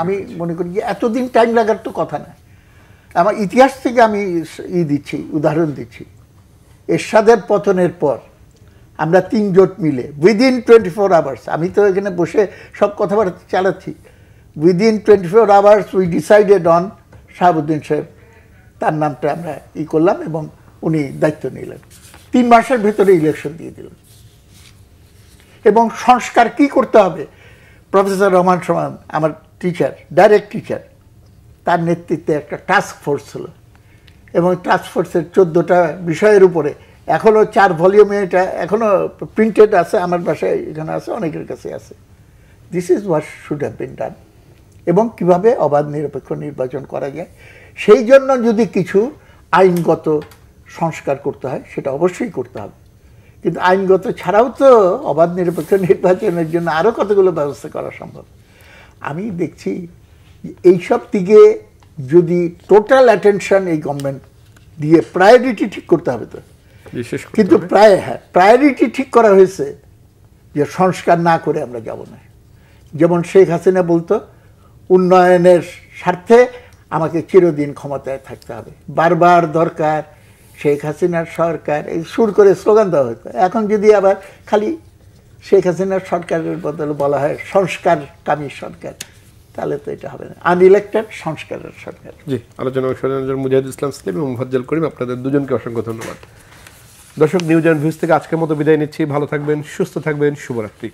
আমি মনে করি যে এতদিন টাইম লাগার তো কথা না। আমার ইতিহাস থেকে আমি দিচ্ছি, উদাহরণ দিচ্ছি। এরশাদের পতনের পর আমরা 3 জোট মিলে উইদিন 24 আওয়ার্স, আমি তো এখানে বসে সব কথাবার্তা চালাচ্ছি, within 24 hours we decided on Shahabuddin সাহেব, তার নামটা আমরা করলাম, এবং উনি দায়িত্ব নিলেন। 3 মাসের ভেতরে ইলেকশন দিয়ে দিলেন। এবং সংস্কার কি করতে হবে, প্রফেসর রহমান সমান আমার টিচার, ডাইরেক্ট টিচার, তার নেতৃত্বে একটা টাস্ক ফোর্স ছিল, এবং টাস্ক ফোর্সের 14টা বিষয়ের উপরে এখনও 4 ভলিউমে এটা এখনও প্রিন্টেড আছে, আমার বাসায় এখানে আছে, অনেকের কাছে আছে। This is what should have been done. এবং কিভাবে অবাধ নিরপেক্ষ নির্বাচন করা যায়, সেই জন্য যদি কিছু আইনগত সংস্কার করতে হয় সেটা অবশ্যই করতে হবে। কিন্তু আইনগত ছাড়াও তো অবাধ নিরপেক্ষ নির্বাচনের জন্য আরও কতগুলো ব্যবস্থা করা সম্ভব। আমি দেখছি এইসব দিকে যদি টোটাল অ্যাটেনশন এই গভর্নমেন্ট দিয়ে, প্রায়োরিটি ঠিক করতে হবে তো। কিন্তু প্রায়োরিটি ঠিক করা হয়েছে যে সংস্কার না করে আমরা যাব না। যেমন শেখ হাসিনা বলতো উন্নয়নের স্বার্থে আমাকে চিরদিন ক্ষমতায় থাকতে হবে, বারবার দরকার শেখ হাসিনার সরকার, এই সুর করে স্লোগান দেওয়া হতো। এখন যদি আবার খালি শেখ হাসিনার সরকারের বদলে বলা হয় সংস্কারকামী সরকার, তাহলে তো এটা হবে না, আনইলেক্টেড সংস্কারের সরকার। জি, আলোচনা মুজাহিদুল ইসলাম সেলিম এবং মোফাজ্জল করিম, আপনাদের দুজনকে অসংখ্য ধন্যবাদ। দর্শক, নিউজ অ্যান্ড ভিউজ থেকে আজকের মতো বিদায় নিচ্ছি। ভালো থাকবেন, সুস্থ থাকবেন, শুভরাত্রি।